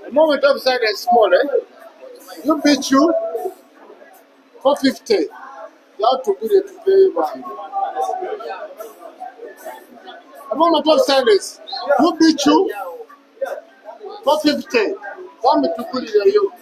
The moment upside is small, eh? You beat you 450. You have to put it to pay one. The moment upside is you beat you 450. Want me to put it on you?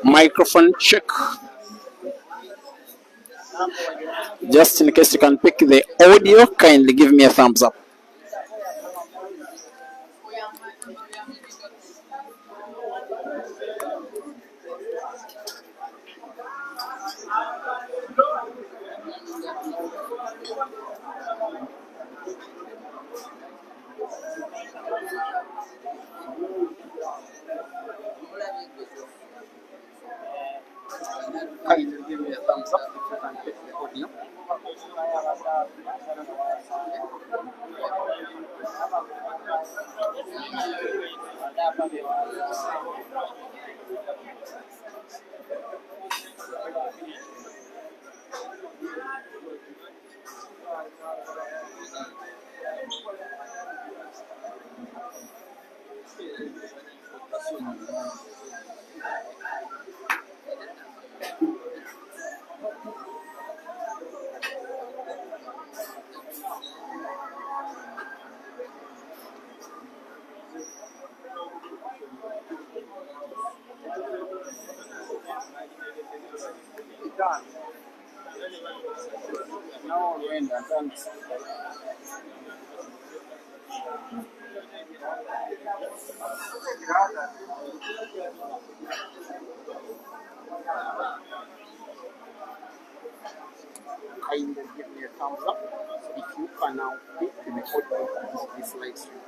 Microphone check. Just in case you can pick the audio, kindly give me a thumbs up. Kindly give me a thumbs up if you can pick the audio. Kindly give me a thumbs up if you can now pick the audio of this live stream.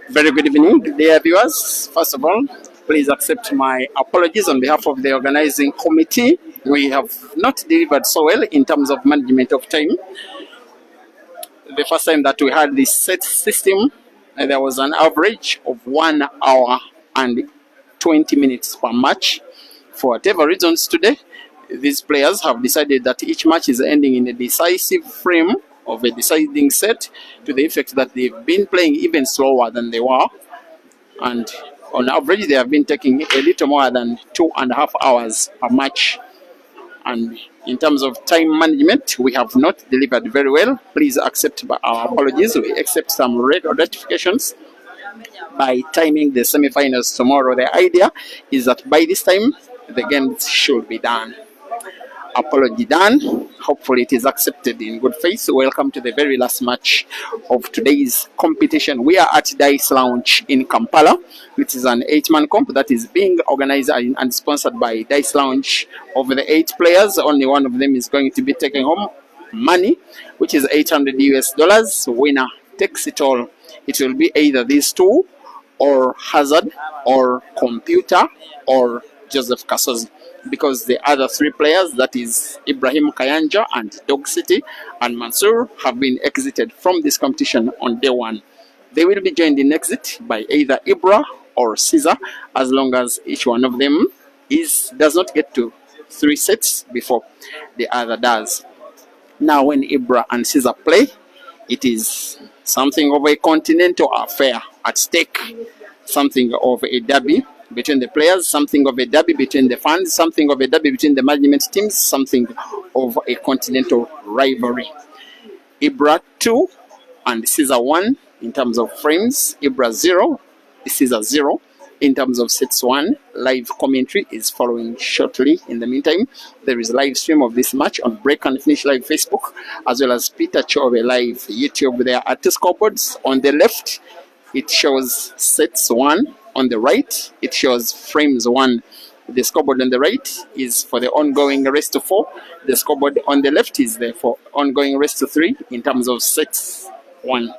Very good evening, dear viewers. First of all, please accept my apologies on behalf of the organizing committee. We have not delivered so well in terms of management of time. The first time that we had this set system, there was an average of 1 hour and 20 minutes per match. For whatever reasons today, these players have decided that each match is ending in a decisive frame of a deciding set, to the effect that they've been playing even slower than they were, and on average they have been taking a little more than 2.5 hours per match. And in terms of time management, we have not delivered very well. Please accept our apologies. We accept some red rectifications by timing the semi-finals tomorrow. The idea is that by this time the games should be done. Apology done. Hopefully it is accepted in good faith. Welcome to the very last match of today's competition. We are at Dice Lounge in Kampala, which is an 8-man comp that is being organized and sponsored by Dice Lounge. Of the 8 players, only one of them is going to be taking home money, which is $800 US. Winner takes it all. It will be either these two, or Hazard, or Computer, or Joseph Kasozi, because the other 3 players, that is Ibrahim Kayanja and Dog City and Mansour, have been exited from this competition on day 1. They will be joined in exit by either IBRAH or CEAZER, as long as each one of them does not get to 3 sets before the other does. Now, when IBRAH and CEAZER play, it is something of a continental affair at stake, something of a derby between the players, something of a derby between the fans, something of a derby between the management teams, something of a continental rivalry. IBRAH 2 and CEAZER 1 in terms of frames, IBRAH 0, CEAZER 0 in terms of sets 1. Live commentary is following shortly. In the meantime, there is a live stream of this match on Break and Finish Live Facebook, as well as Peter Chove Live YouTube. There are 2 scoreboards. On the left, it shows sets 1. On the right, it shows frames 1. The scoreboard on the right is for the ongoing race to 4. The scoreboard on the left is there for ongoing race to 3 in terms of sets 1.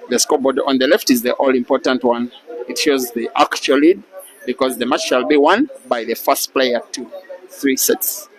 The scoreboard on the left is the all-important one. It shows the actual lead because the match shall be won by the first player to 3 sets.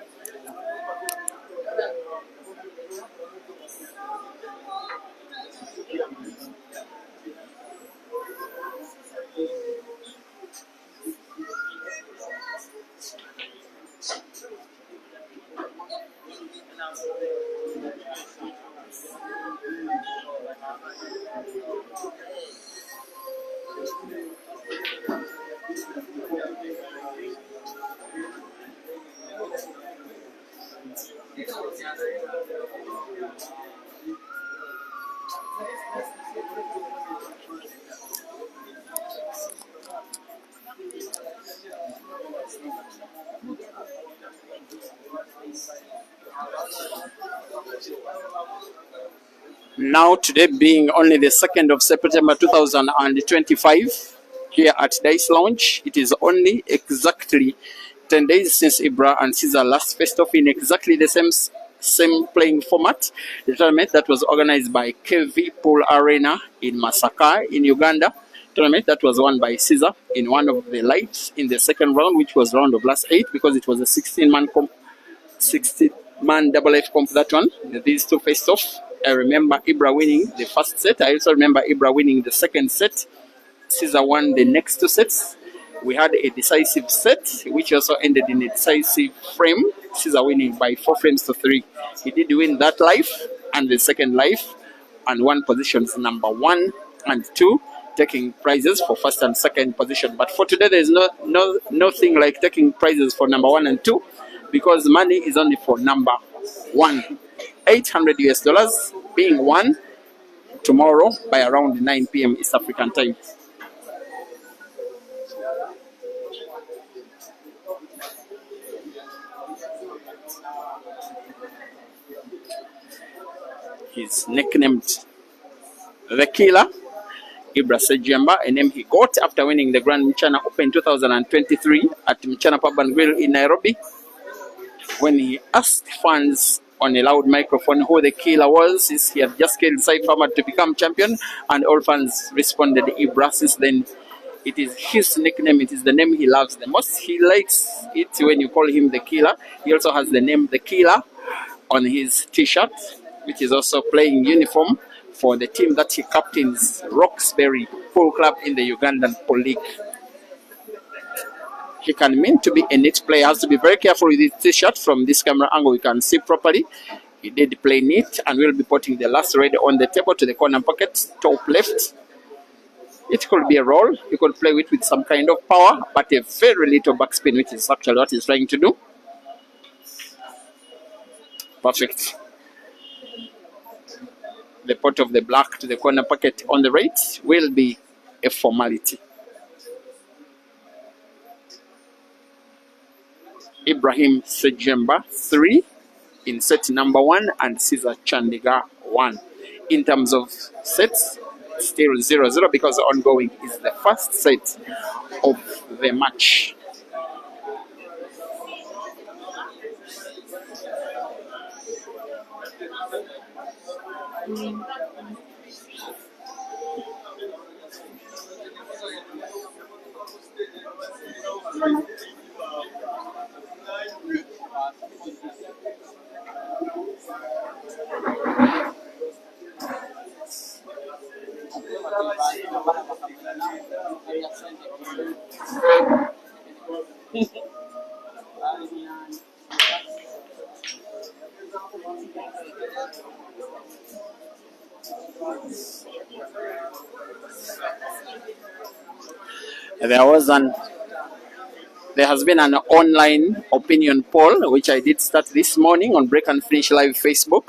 Now, today being only the 2nd of September 2025, here at Dice Lounge, it is only exactly 10 days since IBRAH and CEAZER last faced off in exactly the same playing format. The tournament that was organized by KV Pool Arena in Masaka in Uganda. Tournament that was won by CEAZER in one of the lights in the second round, which was round of last 8 because it was a 16-man double F comp that one. These two faced off. I remember IBRAH winning the first set. I also remember IBRAH winning the second set. CEAZER won the next 2 sets. We had a decisive set, which also ended in a decisive frame. CEAZER winning by 4 frames to 3. He did win that life and the second life, and won positions number 1 and 2, taking prizes for first and second position. But for today, there is nothing like taking prizes for number 1 and 2, because money is only for number 1. $800 being won tomorrow by around 9 p.m. East African time. He's nicknamed the Killer, IBRAH SEJJEMBA, a name he got after winning the Grand Mchana Open 2023 at Mchana Pub and Grill in Nairobi, when he asked fans on a loud microphone who the Killer was, since he had just killed Cyphermat to become champion, and all fans responded IBRAH. Since then, it is his nickname. It is the name he loves the most. He likes it when you call him the Killer. He also has the name the Killer on his t-shirt, which is also playing uniform for the team that he captains, Roxbury Pool Club in the Ugandan Pool League. He can mean to be a neat player. Has to be very careful with his t-shirt. From this camera angle, we can see properly. He did play neat, and we'll be putting the last red on the table to the corner pocket, top left. It could be a roll. You could play with some kind of power, but a very little backspin, which is actually what he's trying to do. Perfect. The pot of the black to the corner pocket on the right will be a formality. Ibrahim SEJJEMBA 3 in set number 1 and CEAZER CHANDIGAR 1. In terms of sets, still 0-0 because ongoing is the first set of the match. There has been an online opinion poll which I did start this morning on Break and Finish Live Facebook,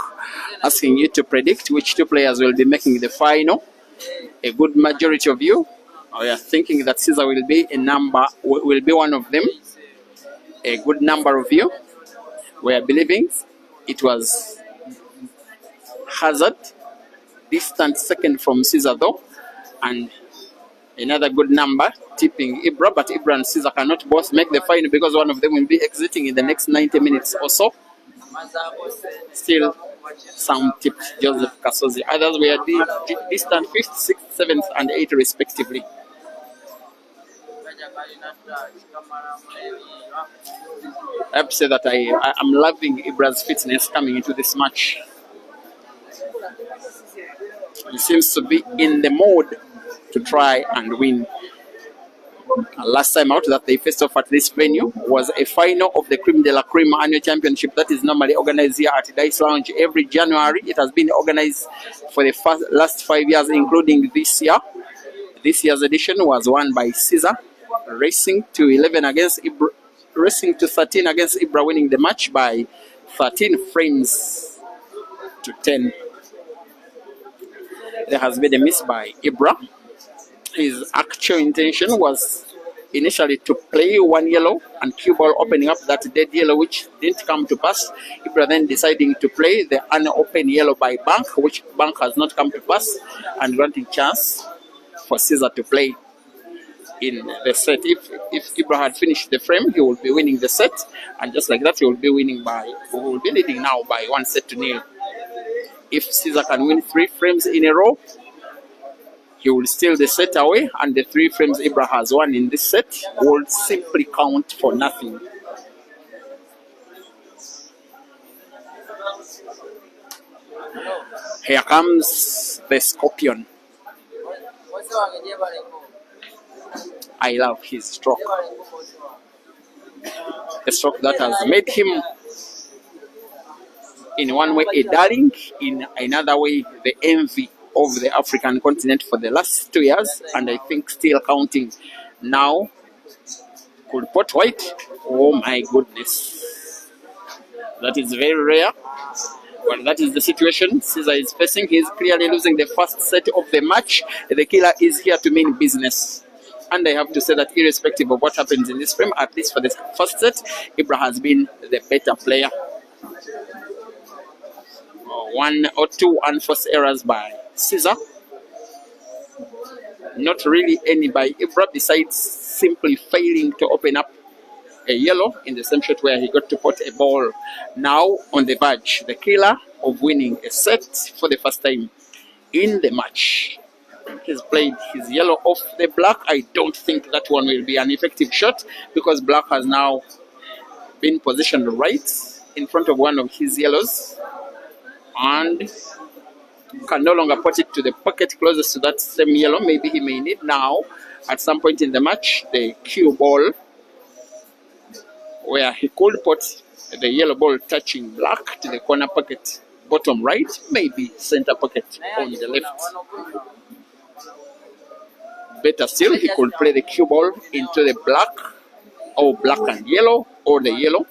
asking you to predict which 2 players will be making the final. A good majority of you are thinking that CEAZER will be one of them. A good number of you were believing it was Hazard, distant second from CEAZER though, and Another good number, tipping IBRAH, but IBRAH and CEAZER cannot both make the final because one of them will be exiting in the next 90 minutes or so. Still, some tipped Joseph Kasozi. Others were distant 5th, 6th, 7th, and 8th respectively. I have to say that I'm loving IBRAH's fitness coming into this match. He seems to be in the mode to try and win. Last time out that they faced off at this venue was a final of the Creme de la Creme annual championship that is normally organized here at Dice Lounge every January. It has been organized for the last 5 years, including this year. This year's edition was won by CEAZER, racing to 11 against IBRAH, racing to 13 against IBRAH, winning the match by 13 frames to 10. There has been a miss by IBRAH. His actual intention was initially to play one yellow and cue ball, opening up that dead yellow, which didn't come to pass. IBRAH then deciding to play the unopened yellow by Bank, which Bank has not come to pass, and granting chance for CEAZER to play in the set. If IBRAH had finished the frame, he will be winning the set, and just like that, he will be leading now by 1-0. If CEAZER can win 3 frames in a row, he will steal the set away, and the 3 frames IBRAH has won in this set will simply count for nothing. Here comes the Scorpion. I love his stroke. A stroke that has made him, in one way, a darling, in another way, the envy of the African continent for the last 2 years, and I think still counting now. Could pot white? Oh my goodness. That is very rare. Well, that is the situation CEAZER is facing. He is clearly losing the first set of the match. The killer is here to mean business. And I have to say that irrespective of what happens in this frame, at least for the first set, IBRAH has been the better player. 1 or 2 unforced errors by CEAZER. Not really any by IBRAH, besides simply failing to open up a yellow in the same shot where he got to put a ball. Now on the verge, the killer of winning a set for the first time in the match. He's played his yellow off the black. I don't think that one will be an effective shot because black has now been positioned right in front of one of his yellows and can no longer put it to the pocket closest to that same yellow. Maybe he may need now at some point in the match the cue ball where he could put the yellow ball touching black to the corner pocket bottom right, maybe center pocket on the left. Better still, he could play the cue ball into the black or black and yellow, or the yellow,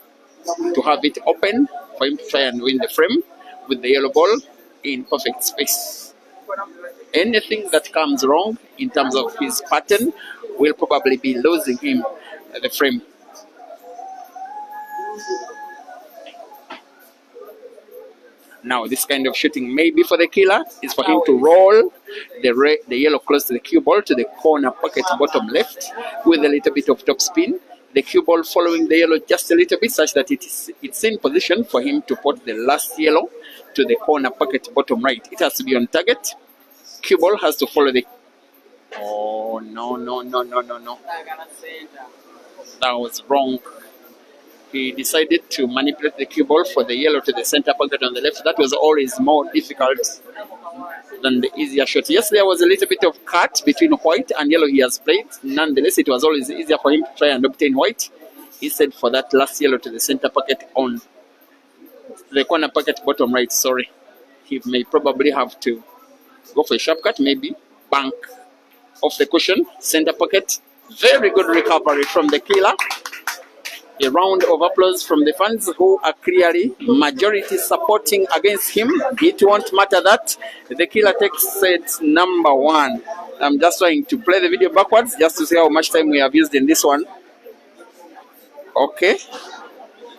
to have it open for him to try and win the frame with the yellow ball in perfect space. Anything that comes wrong in terms of his pattern will probably be losing him the frame. Now, this kind of shooting, maybe for the killer, is for him to roll the yellow close to the cue ball to the corner pocket bottom left with a little bit of top spin. The cue ball following the yellow just a little bit, such that it's in position for him to put the last yellow to the corner pocket bottom right. It has to be on target. Cue ball has to follow the... Oh, no. That was wrong. He decided to manipulate the cue ball for the yellow to the center pocket on the left. That was always more difficult than the easier shot. Yes, there was a little bit of cut between white and yellow he has played. Nonetheless, it was always easier for him to try and obtain white. He said for that last yellow to the center pocket on the corner pocket bottom right, sorry. He may probably have to go for a sharp cut, maybe bank off the cushion, center pocket. Very good recovery from the killer. A round of applause from the fans who are clearly majority supporting against him. It won't matter that the killer takes set number 1. I'm just trying to play the video backwards just to see how much time we have used in this one. Okay.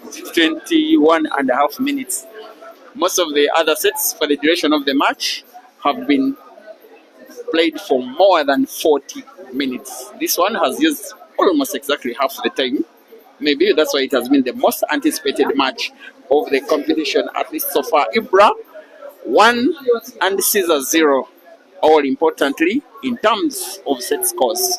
21.5 minutes. Most of the other sets for the duration of the match have been played for more than 40 minutes. This one has used almost exactly half the time. Maybe that's why it has been the most anticipated match of the competition, at least so far. IBRAH 1 and CEAZER 0, all importantly in terms of set scores.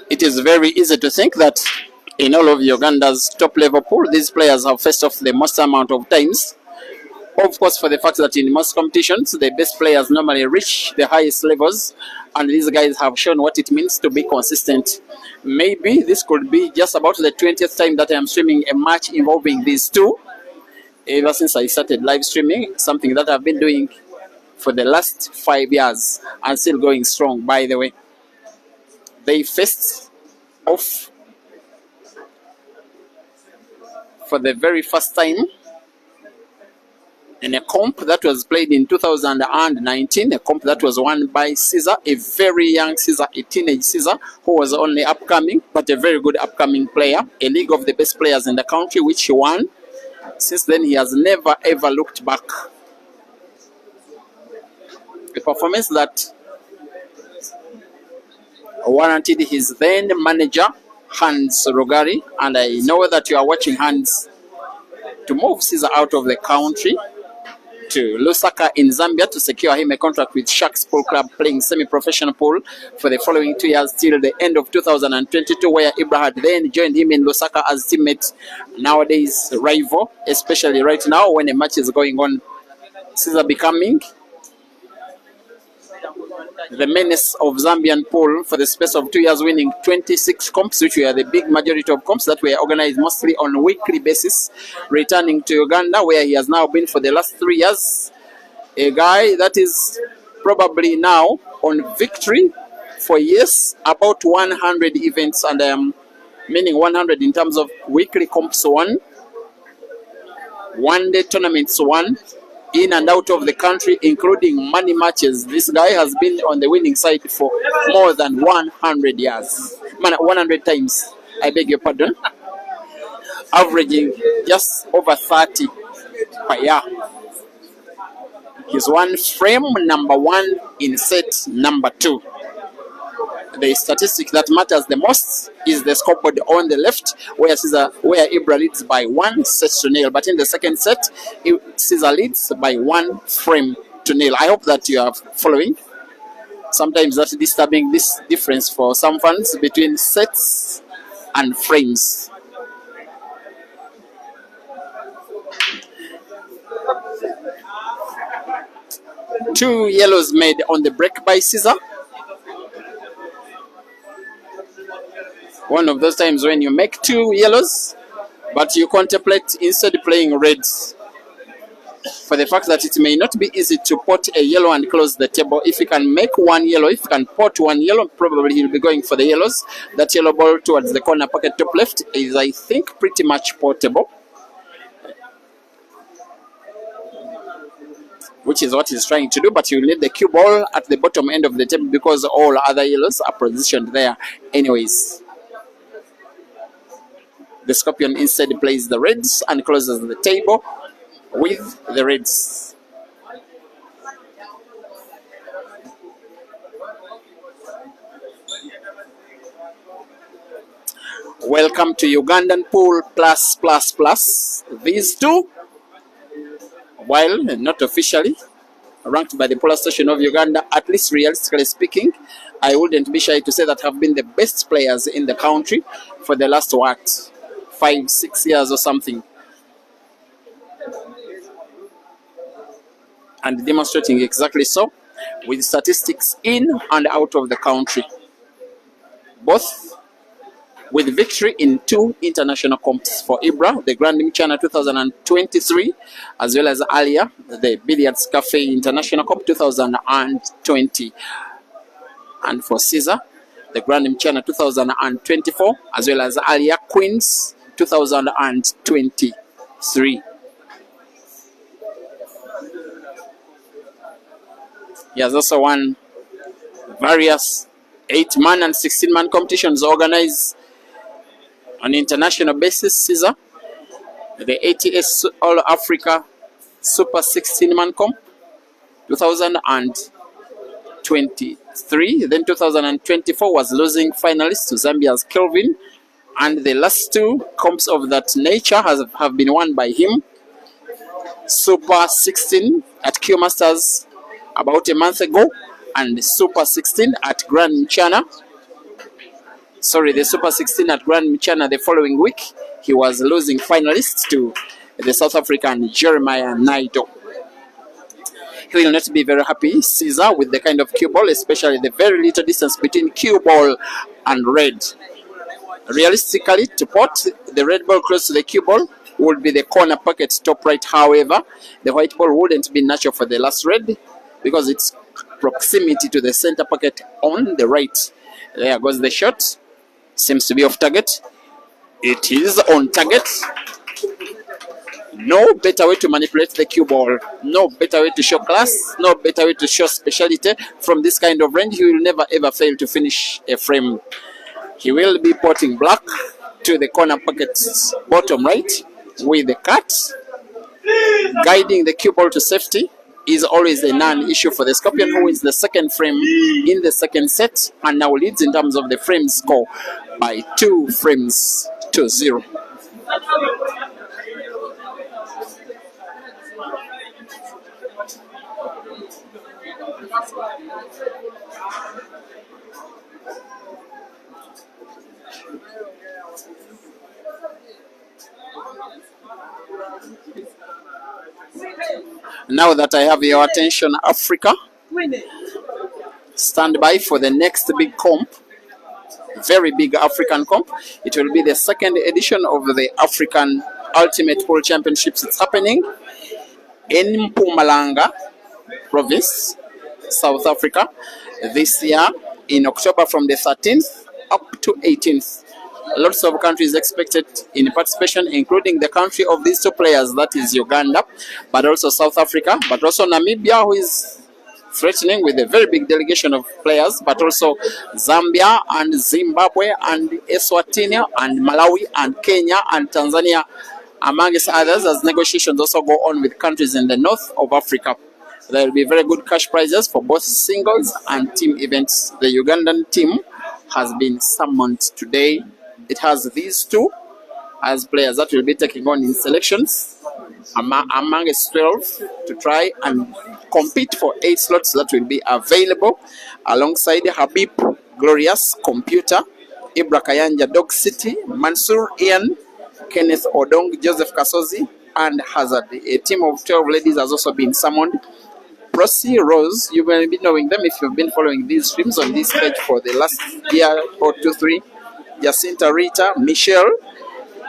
It is very easy to think that in all of Uganda's top level pool, these players have faced off the most amount of times. Of course, for the fact that in most competitions, the best players normally reach the highest levels, and these guys have shown what it means to be consistent. Maybe this could be just about the 20th time that I am streaming a match involving these two, ever since I started live streaming, something that I've been doing for the last 5 years and still going strong, by the way. They faced off for the very first time in a comp that was played in 2019, a comp that was won by CEAZER, a very young CEAZER, a teenage CEAZER, who was only upcoming, but a very good upcoming player, a league of the best players in the country, which he won. Since then, he has never ever looked back. A performance that warranted his then manager, Hans Rogari, and I know that you are watching Hans, to move CEAZER out of the country to Lusaka in Zambia to secure him a contract with Sharks Pool Club, playing semi-professional pool for the following 2 years till the end of 2022, where IBRAH had then joined him in Lusaka as teammate, nowadays rival, especially right now when a match is going on. CEAZER becoming the menace of Zambian pool for the space of 2 years, winning 26 comps, which were the big majority of comps that were organized mostly on a weekly basis, returning to Uganda, where he has now been for the last 3 years. A guy that is probably now on victory for years, about 100 events, and meaning 100 in terms of weekly comps won, one-day tournaments won, in and out of the country, including money matches. This guy has been on the winning side for more than 100 years. 100 times, I beg your pardon. Averaging just over 30 per year. He's won frame number 1 in set number 2. The statistic that matters the most is the scoreboard on the left, where IBRAH leads by 1-0, but in the second set, CEAZER leads by 1 frame to nil. I hope that you are following. Sometimes that's disturbing, this difference for some fans between sets and frames. Two yellows made on the break by CEAZER. One of those times when you make 2 yellows, but you contemplate instead playing reds, for the fact that it may not be easy to pot a yellow and close the table. If you can make 1 yellow, if you can pot 1 yellow, probably he'll be going for the yellows. That yellow ball towards the corner pocket top left is, I think, pretty much portable, which is what he's trying to do, but you need the cue ball at the bottom end of the table because all other yellows are positioned there anyways. The Scorpion instead plays the reds and closes the table with the reds. Welcome to Ugandan Pool Plus. These two, while not officially ranked by the Polar Station of Uganda, at least realistically speaking, I wouldn't be shy to say that have been the best players in the country for the last 5-6 years or something. and demonstrating exactly so with statistics in and out of the country, both with victory in 2 international comps for IBRAH, the Grand Mchana 2023, as well as earlier the Billiards Cafe International Cup 2020, and for CEAZER, the Grand Mchana 2024, as well as earlier Queens 2023. He has also won various 8-man and 16-man competitions organized on international basis. CEAZER, the ATS All Africa Super 16-man comp 2023. Then 2024 was losing finalist to Zambia's Kelvin, and the last 2 comps of that nature have been won by him. Super 16 at Q Masters about a month ago, and Super 16 at Grand Mchana. Sorry, the Super 16 at Grand Mchana the following week. He was losing finalist to the South African Jeremiah Naido. He will not be very happy, CEAZER, with the kind of cue ball, especially the very little distance between cue ball and red. Realistically, to pot the red ball close to the cue ball would be the corner pocket top right. However, the white ball wouldn't be natural for the last red because its proximity to the center pocket on the right. There goes the shot. Seems to be off target. It is on target. No better way to manipulate the cue ball. No better way to show class. No better way to show speciality. From this kind of range, he will never ever fail to finish a frame. He will be potting black to the corner pocket's bottom right with the cut. Guiding the cue ball to safety is always a non-issue for the Scorpion, who wins the second frame in the second set and now leads in terms of the frame score by 2 frames to 0. Now that I have your attention, Africa, stand by for the next big comp, very big African comp. It will be the 2nd edition of the African Ultimate Pool Championships. It's happening in Mpumalanga province, South Africa, this year in October from the 13th up to 18th. Lots of countries expected in participation, including the country of these 2 players, that is Uganda, but also South Africa, but also Namibia, who is threatening with a very big delegation of players, but also Zambia and Zimbabwe and Eswatini and Malawi and Kenya and Tanzania, amongst others, as negotiations also go on with countries in the north of Africa. There will be very good cash prizes for both singles and team events. The Ugandan team has been summoned today. It has these 2 as players that will be taking on in selections among 12 to try and compete for 8 slots that will be available alongside Habib, Glorious, Computer, IBRAH Kayanja, Dog City, Mansour, Ian, Kenneth Odong, Joseph Kasozi, and Hazard. A team of 12 ladies has also been summoned. Prosy, Rose, you will be knowing them if you've been following these streams on this page for the last year or 2-3. Jacinta, Rita, Michelle,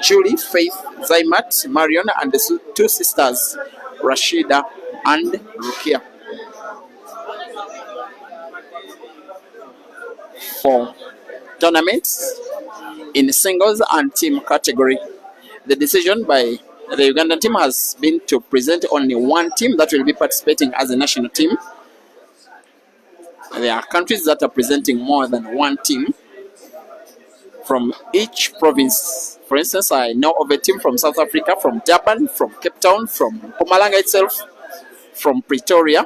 Julie, Faith, Zaimat, Marion, and the 2 sisters, Rashida and Rukia. For tournaments in singles and team category, the decision by the Ugandan team has been to present only 1 team that will be participating as a national team. There are countries that are presenting more than 1 team from each province. For instance, I know of a team from South Africa, from Durban, from Cape Town, from Mpumalanga itself, from Pretoria.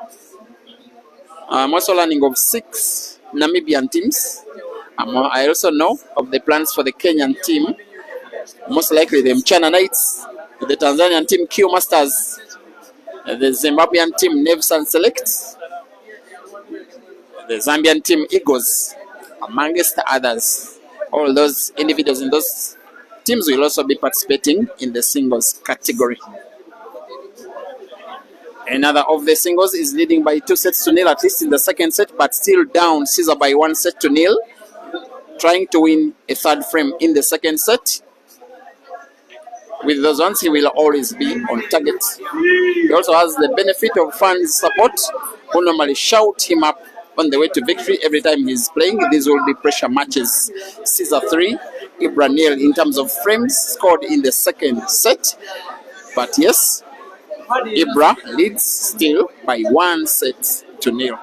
I'm also learning of 6 Namibian teams. I also know of the plans for the Kenyan team, most likely the Mchana Knights, the Tanzanian team Q Masters, the Zimbabwean team Nevsan Select, the Zambian team Eagles, amongst others. All those individuals in those teams will also be participating in the singles category. Another of the singles is leading by 2 sets to nil, at least in the second set, but still down CEAZER by 1 set to nil. Trying to win a third frame in the second set. With those ones, he will always be on target. He also has the benefit of fans' support, who normally shout him up on the way to victory every time he's playing. These will be pressure matches. CEAZER 3, IBRAH nil in terms of frames scored in the second set. But yes, IBRAH leads still by 1 set to nil.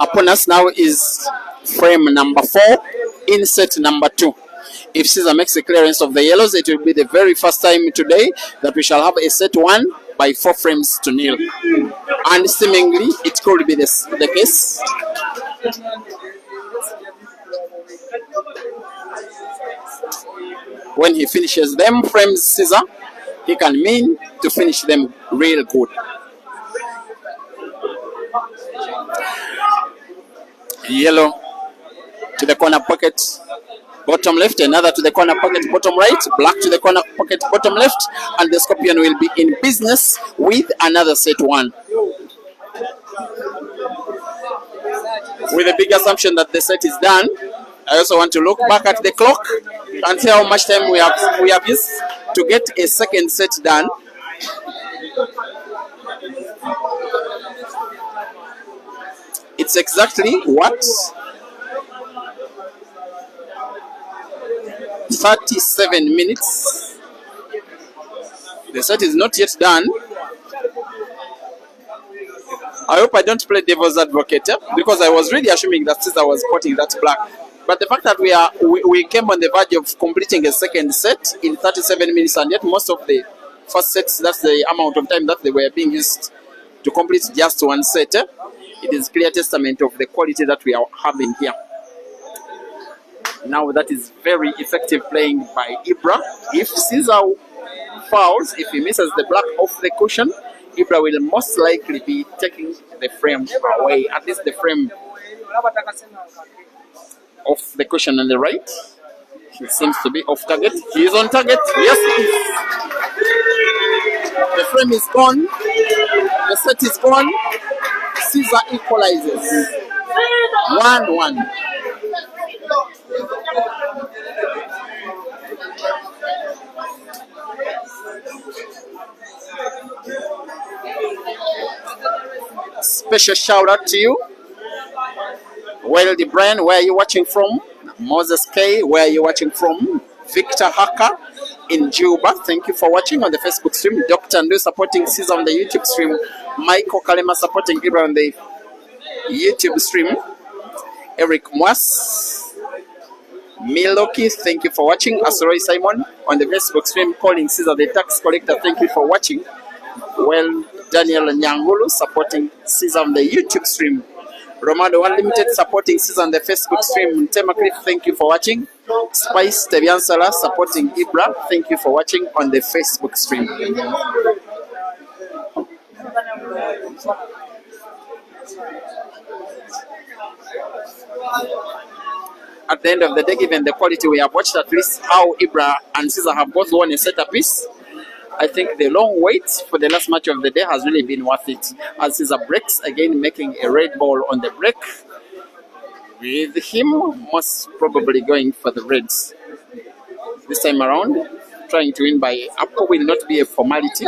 Upon us now is frame number 4 in set number 2. If CEAZER makes the clearance of the yellows, it will be the very first time today that we shall have a set 1 by 4 frames to nil. And seemingly it could be the case. When he finishes them frames, CEAZER, he can mean to finish them real good. Yellow to the corner pocket, bottom left, another to the corner pocket, bottom right, black to the corner pocket, bottom left, and the Scorpion will be in business with another set 1. With a big assumption that the set is done, I also want to look back at the clock and see how much time we have used to get a second set done. It's exactly what? 37 minutes. The set is not yet done. I hope I don't play devil's advocate, because I was really assuming that CEAZER was spotting that black. But the fact that we came on the verge of completing a second set in 37 minutes, and yet most of the first sets, that's the amount of time that they were being used to complete just one set. It is clear testament of the quality that we are having here. Now that is very effective playing by IBRAH. If CEAZER fouls, if he misses the black off the cushion, IBRAH will most likely be taking the frame away, at least the frame off the cushion on the right. He seems to be off target. He is on target. Yes, he is. The frame is gone. The set is gone. CEAZER equalizes. 1-1. Special shout out to you. Weldy Brian, where are you watching from? Moses K, where are you watching from? Victor Haka in Juba, thank you for watching on the Facebook stream. Dr. Ndu supporting CEAZER on the YouTube stream. Michael Kalema supporting IBRAH on the YouTube stream. Eric Mwas, Miloki, thank you for watching. Asoroi Simon on the Facebook stream calling CEAZER the tax collector, thank you for watching. Well, Daniel Nyangulu supporting CEAZER on the YouTube stream. Romado Unlimited supporting CEAZER on the Facebook stream. Tema Cliff, thank you for watching. Spice Tebiansala supporting IBRAH, thank you for watching on the Facebook stream. At the end of the day, given the quality we have watched, at least how IBRAH and CEAZER have both won a set apiece, I think the long wait for the last match of the day has really been worth it. As CEAZER breaks, again making a red ball on the break, with him most probably going for the reds. This time around, trying to win by apple will not be a formality.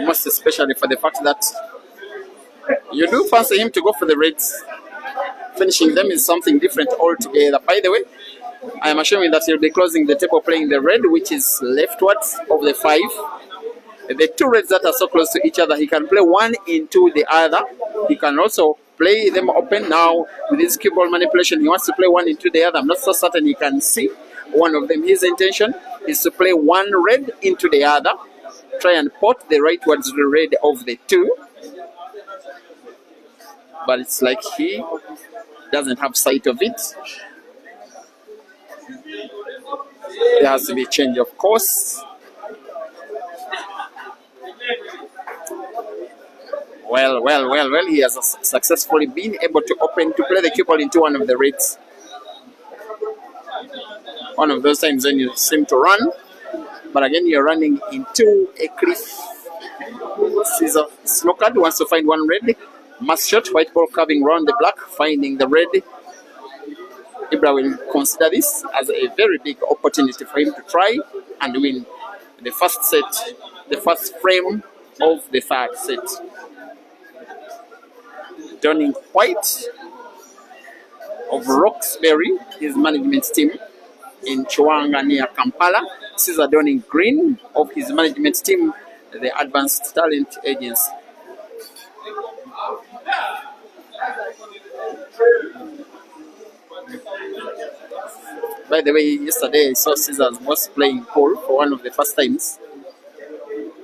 most especially for the fact that you do fancy him to go for the reds. Finishing them is something different altogether. By the way, I am assuming that he'll be closing the table playing the red, which is leftwards of the 5. The 2 reds that are so close to each other, he can play one into the other. He can also play them open. Now, with his cue ball manipulation, he wants to play one into the other. I'm not so certain he can see one of them. His intention is to play one red into the other, try and pot the rightwards the red of the 2. But it's like he doesn't have sight of it. There has to be a change of course. Well, he has successfully been able to play the cue ball into one of the reds. One of those times when you seem to run, but again you're running into a cliff. Caesar snookered, wants to find one red. Mass shot, white ball curving round the black, finding the red. IBRAH will consider this as a very big opportunity for him to try and win the first set, the first frame of the 3rd set. Donning White of Roxbury, his management team in Chwanga near Kampala. Caesar donning green of his management team, the Advanced Talent Agency. By the way, yesterday I saw Caesar was playing pool for one of the first times.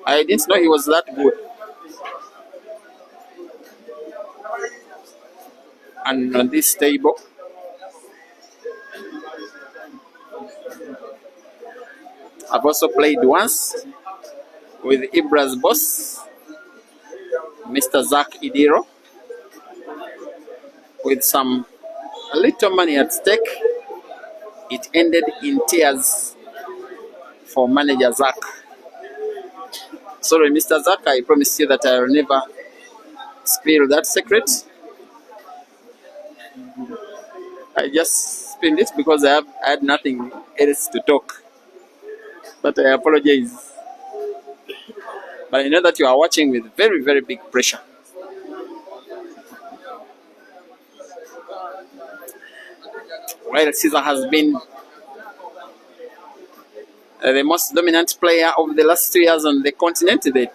I didn't know he was that good. And on this table, I've also played once with IBRAH's boss, Mr. Zach Idiro, with some little money at stake. It ended in tears for manager Zach. Sorry, Mr. Zach, I promise you that I will never spill that secret. I just spilled it because I had nothing else to talk. But I apologize. But I know that you are watching with very, very big pressure. While Caesar has been the most dominant player of the last 2 years on the continent, the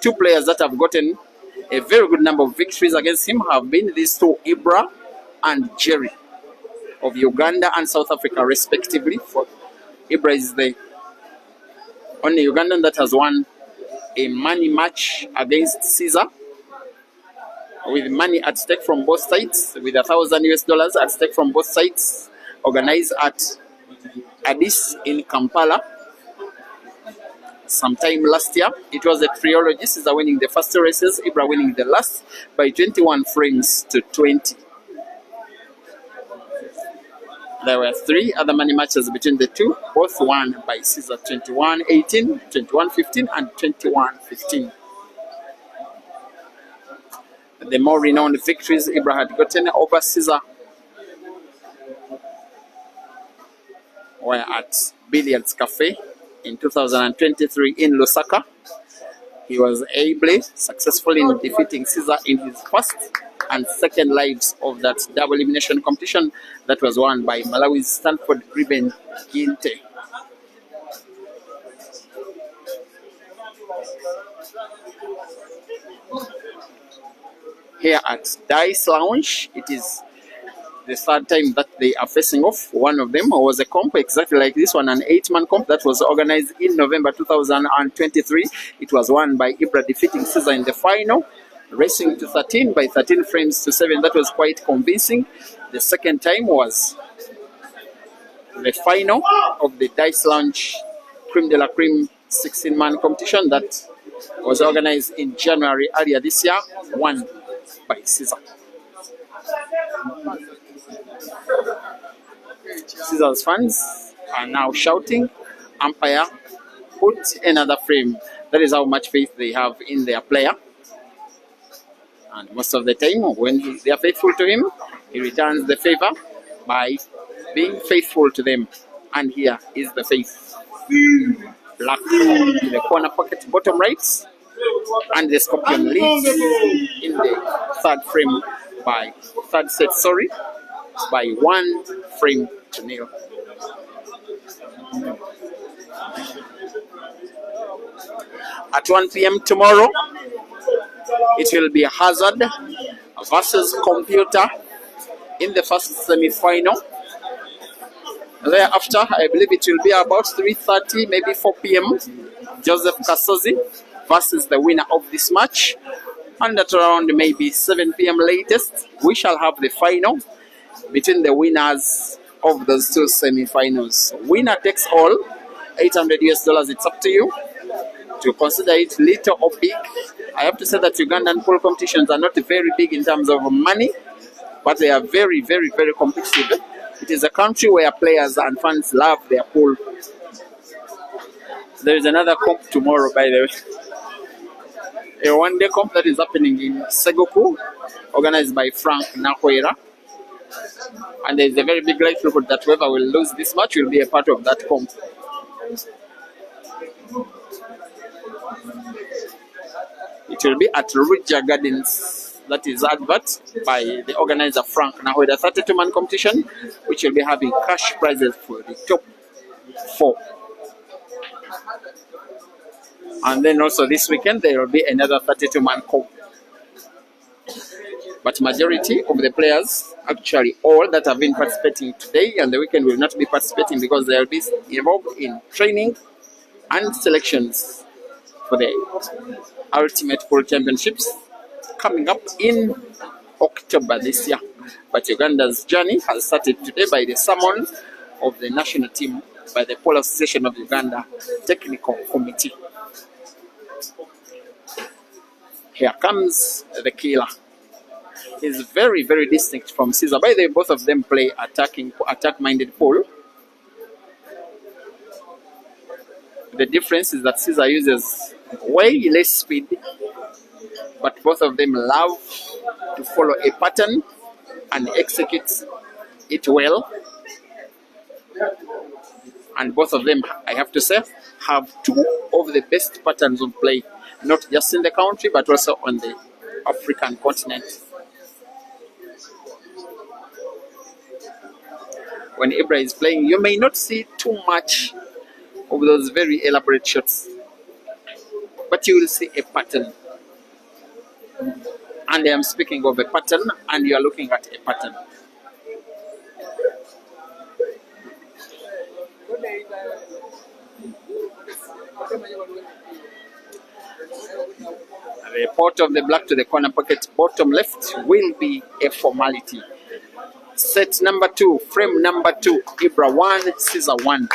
2 players that have gotten a very good number of victories against him have been these 2, IBRAH and Jerry of Uganda and South Africa respectively. For IBRAH is the only Ugandan that has won a money match against Caesar, with money at stake from both sides, with $1,000 at stake from both sides, organized at Addis in Kampala sometime last year. It was a trilogy, Caesar winning the first 2 races, IBRAH winning the last by 21 frames to 20. There were 3 other money matches between the 2, both won by Caesar, 21-18, 21-15, and 21-15. The more renowned victories IBRAH had gotten over Caesar were at Billiards Cafe in 2023 in Lusaka. He was able successfully in defeating Caesar in his first and second lives of that double elimination competition that was won by Malawi's Stanford Riben Ginte. Here at Dice Lounge, it is the 3rd time that they are facing off. One of them was a comp exactly like this one, an 8-man comp that was organized in November 2023. It was won by IBRAH defeating Caesar in the final, racing to 13 by 13 frames to 7. That was quite convincing. The second time was the final of the Dice Lounge Creme de la Creme 16-man competition that was organized in January earlier this year, won by Caesar. Caesar's fans are now shouting, "Umpire, put another frame." That is how much faith they have in their player. And most of the time, when they are faithful to him, he returns the favor by being faithful to them. And here is the faith. Black in the corner pocket, bottom right. and the Scorpion leads in the third set, by 1 frame to nil. At 1 p.m. tomorrow, it will be Hazard versus Computer in the first semi-final. Thereafter, I believe it will be about 3:30, maybe 4 p.m. Joseph Kasozi versus the winner of this match. And at around maybe 7 p.m. latest, we shall have the final between the winners of those two semi-finals. Winner takes all, $800. It's up to you to consider it little or big. I have to say that Ugandan pool competitions are not very big in terms of money, but they are very, very, very competitive. It is a country where players and fans love their pool. There is another comp tomorrow, by the way. A one-day comp that is happening in Seguku, organized by Frank Nakwera. And there is a very big likelihood that whoever will lose this match will be a part of that comp. It will be at Ruja Gardens, that is advert by the organizer Frank Nakwera, 32-man competition, which will be having cash prizes for the top 4. And then also this weekend there will be another 32-man comp. But majority of the players, actually all that have been participating today and the weekend, will not be participating because they will be involved in training and selections for the Ultimate Pool Championships coming up in October this year. But Uganda's journey has started today by the summon of the national team by the Pool Association of Uganda Technical Committee. Here comes the killer. He's very, very distinct from CEAZER. By the way, both of them play attack-minded pool. The difference is that CEAZER uses way less speed, but both of them love to follow a pattern and execute it well. And both of them, I have to say, have two of the best patterns of play, not just in the country, but also on the African continent. When IBRAH is playing, you may not see too much of those very elaborate shots, but you will see a pattern. And I am speaking of a pattern, and you are looking at a pattern. The port of the black to the corner pocket bottom left will be a formality. Set number 2, frame number 2, IBRAH 1, CEAZER 1.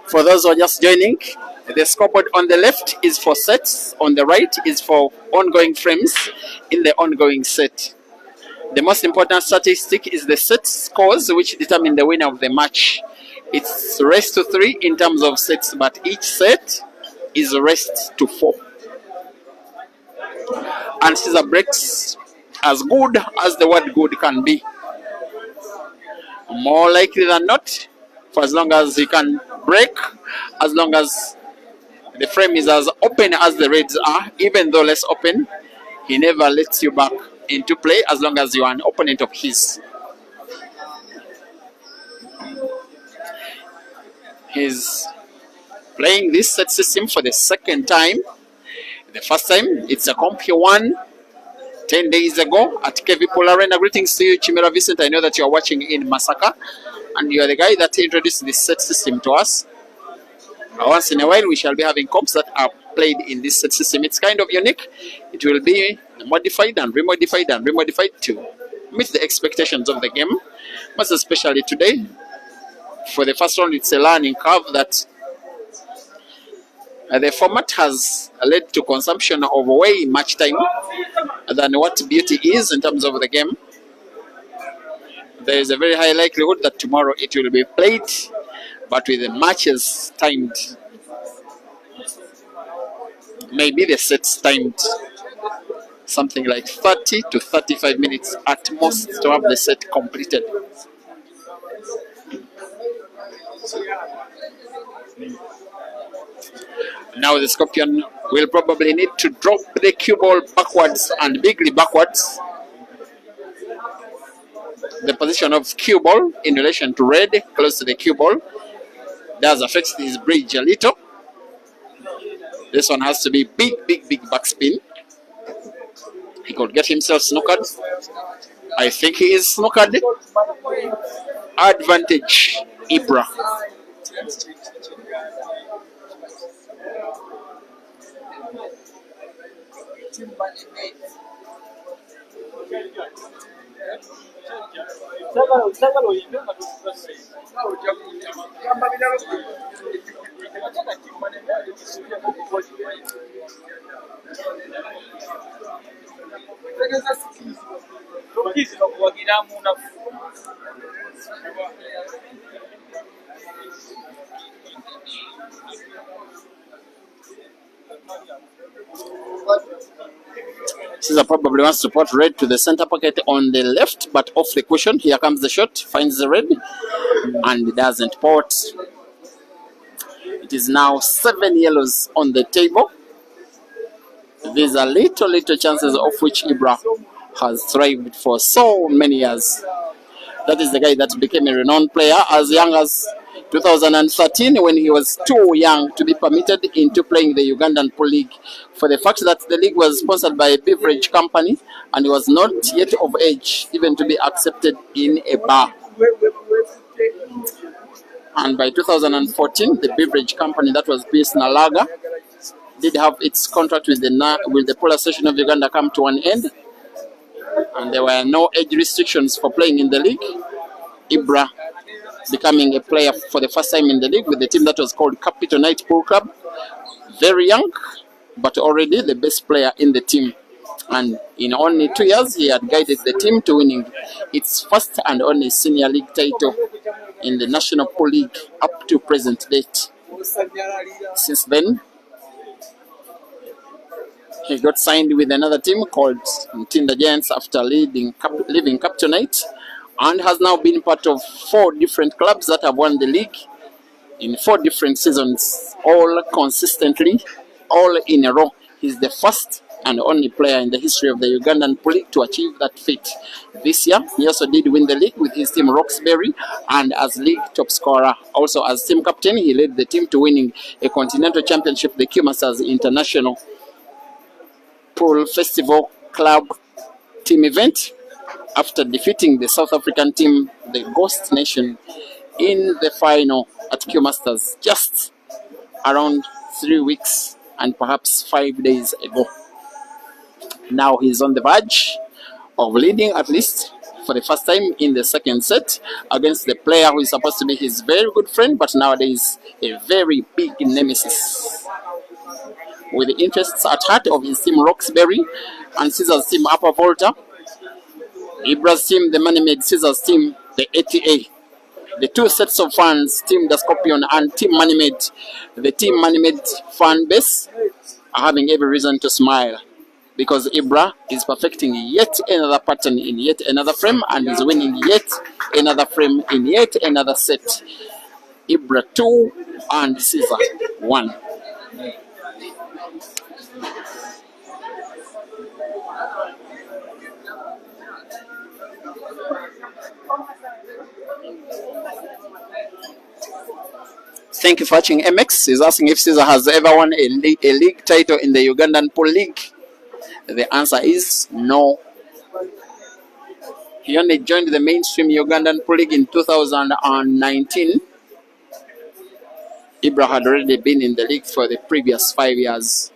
For those who are just joining, the scoreboard on the left is for sets, on the right is for ongoing frames in the ongoing set. The most important statistic is the set scores, which determine the winner of the match. It's race to 3 in terms of sets, but each set is race to 4. And CEAZER breaks as good as the word good can be. More likely than not, for as long as he can break, as long as the frame is as open as the reds are, even though less open, he never lets you back into play as long as you are an opponent of his. He's playing this set system for the second time. The first time, it's a comp he won 10 days ago at KV Pool Arena. Greetings to you, Chimera Vincent. I know that you are watching in Masaka, and you are the guy that introduced this set system to us. Once in a while, we shall be having comps that are played in this set system. It's kind of unique. It will be modified and remodified and remodified to meet the expectations of the game. Most especially today, for the first round, it's a learning curve that The format has led to consumption of way much time than what beauty is in terms of the game. There is a very high likelihood that tomorrow it will be played, but with the matches timed. Maybe the sets timed something like 30 to 35 minutes at most to have the set completed. Now the Scorpion will probably need to drop the cue ball backwards and bigly backwards. The position of cue ball in relation to red, close to the cue ball, does affect his bridge a little. This one has to be big backspin. He could get himself snookered. I think he is snookered. Advantage, IBRAH. CEAZER probably wants to put red to the center pocket on the left, but off the cushion. Here comes the shot, finds the red, and doesn't pot. It is now 7 yellows on the table. These are little chances of which IBRAH has thrived for so many years. That is the guy that became a renowned player as young as 2013 when he was too young to be permitted into playing the Ugandan Pro League for the fact that the league was sponsored by a beverage company and he was not yet of age even to be accepted in a bar. And by 2014, the beverage company that was based in Alaga did have its contract with the Polar Station of Uganda come to an end, and there were no age restrictions for playing in the league. IBRAH becoming a player for the first time in the league with the team that was called Capital Night Pool Club. Very young, but already the best player in the team. And in only 2 years, he had guided the team to winning its first and only senior league title in the National Pool League up to present date. Since then, he got signed with another team called Tinda Giants after leaving Capital Night, and has now been part of 4 different clubs that have won the league in 4 different seasons, all consistently, all in a row. He's the first and only player in the history of the Ugandan Pro League to achieve that feat. This year, he also did win the league with his team Roxbury, and as league top scorer. Also as team captain, he led the team to winning a continental championship, the Masters International Pool Festival Club team event, after defeating the South African team, the Ghost Nation, in the final at Masters just around 3 weeks and perhaps 5 days ago. Now he's on the verge of leading, at least for the first time, in the second set against the player who is supposed to be his very good friend, but nowadays a very big nemesis. With the interests at heart of his team Roxbury and CEAZER's team Upper Volta, IBRAH's team, the money-made, CEAZER's team, the ATA. The 2 sets of fans, Team the Scorpion and Team Money-made, the Team Money-made fan base, are having every reason to smile, because IBRAH is perfecting yet another pattern in yet another frame and is winning yet another frame in yet another set. IBRAH 2 and CEAZER 1. Thank you for watching. MX is asking if CEAZER has ever won a league title in the Ugandan Pro League. The answer is no. He only joined the mainstream Ugandan Pro League in 2019. IBRAH had already been in the league for the previous 5 years.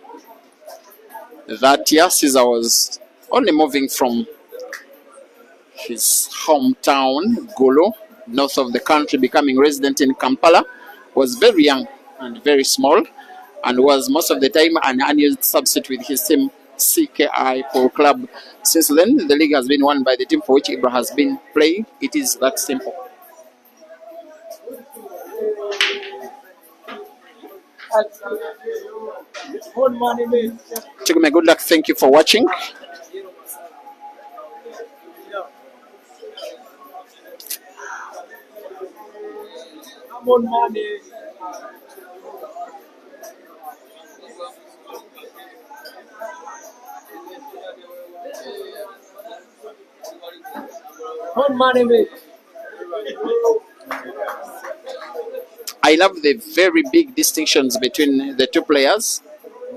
That year, CEAZER was only moving from his hometown, Gulu, north of the country, becoming resident in Kampala. Was very young and very small, and was most of the time an unused substitute with his team CKI Polo Club. Since then, the league has been won by the team for which IBRAH has been playing. It is that simple. Chikume, good luck. Thank you for watching. I love the very big distinctions between the two players,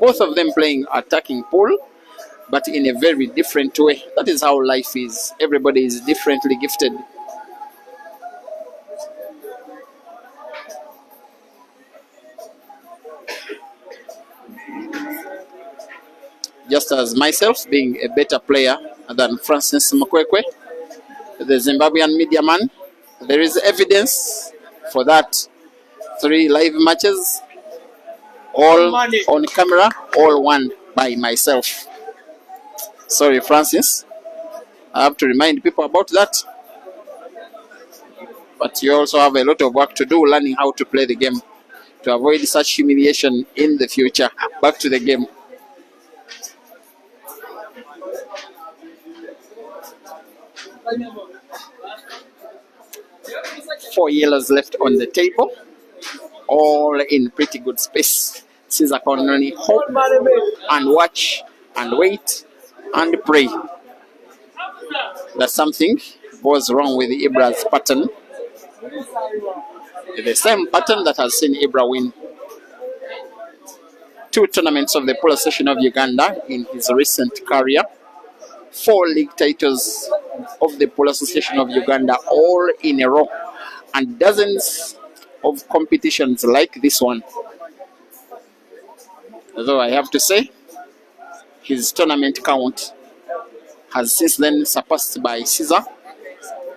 both of them playing attacking pool, but in a very different way. That is how life is. Everybody is differently gifted. Just as myself being a better player than Francis Mkwekwe, the Zimbabwean media man, there is evidence for that. 3 live matches, all on camera, all won by myself. Sorry, Francis, I have to remind people about that. But you also have a lot of work to do learning how to play the game to avoid such humiliation in the future. Back to the game. Four yellows left on the table, all in pretty good space. CEAZER can only hope and watch and wait and pray that something goes wrong with IBRAH's pattern. The same pattern that has seen IBRAH win 2 tournaments of the Polo Association of Uganda in his recent career, 4 league titles of the Polo Association of Uganda all in a row, and dozens of competitions like this one. Though I have to say, his tournament count has since then surpassed by CEAZER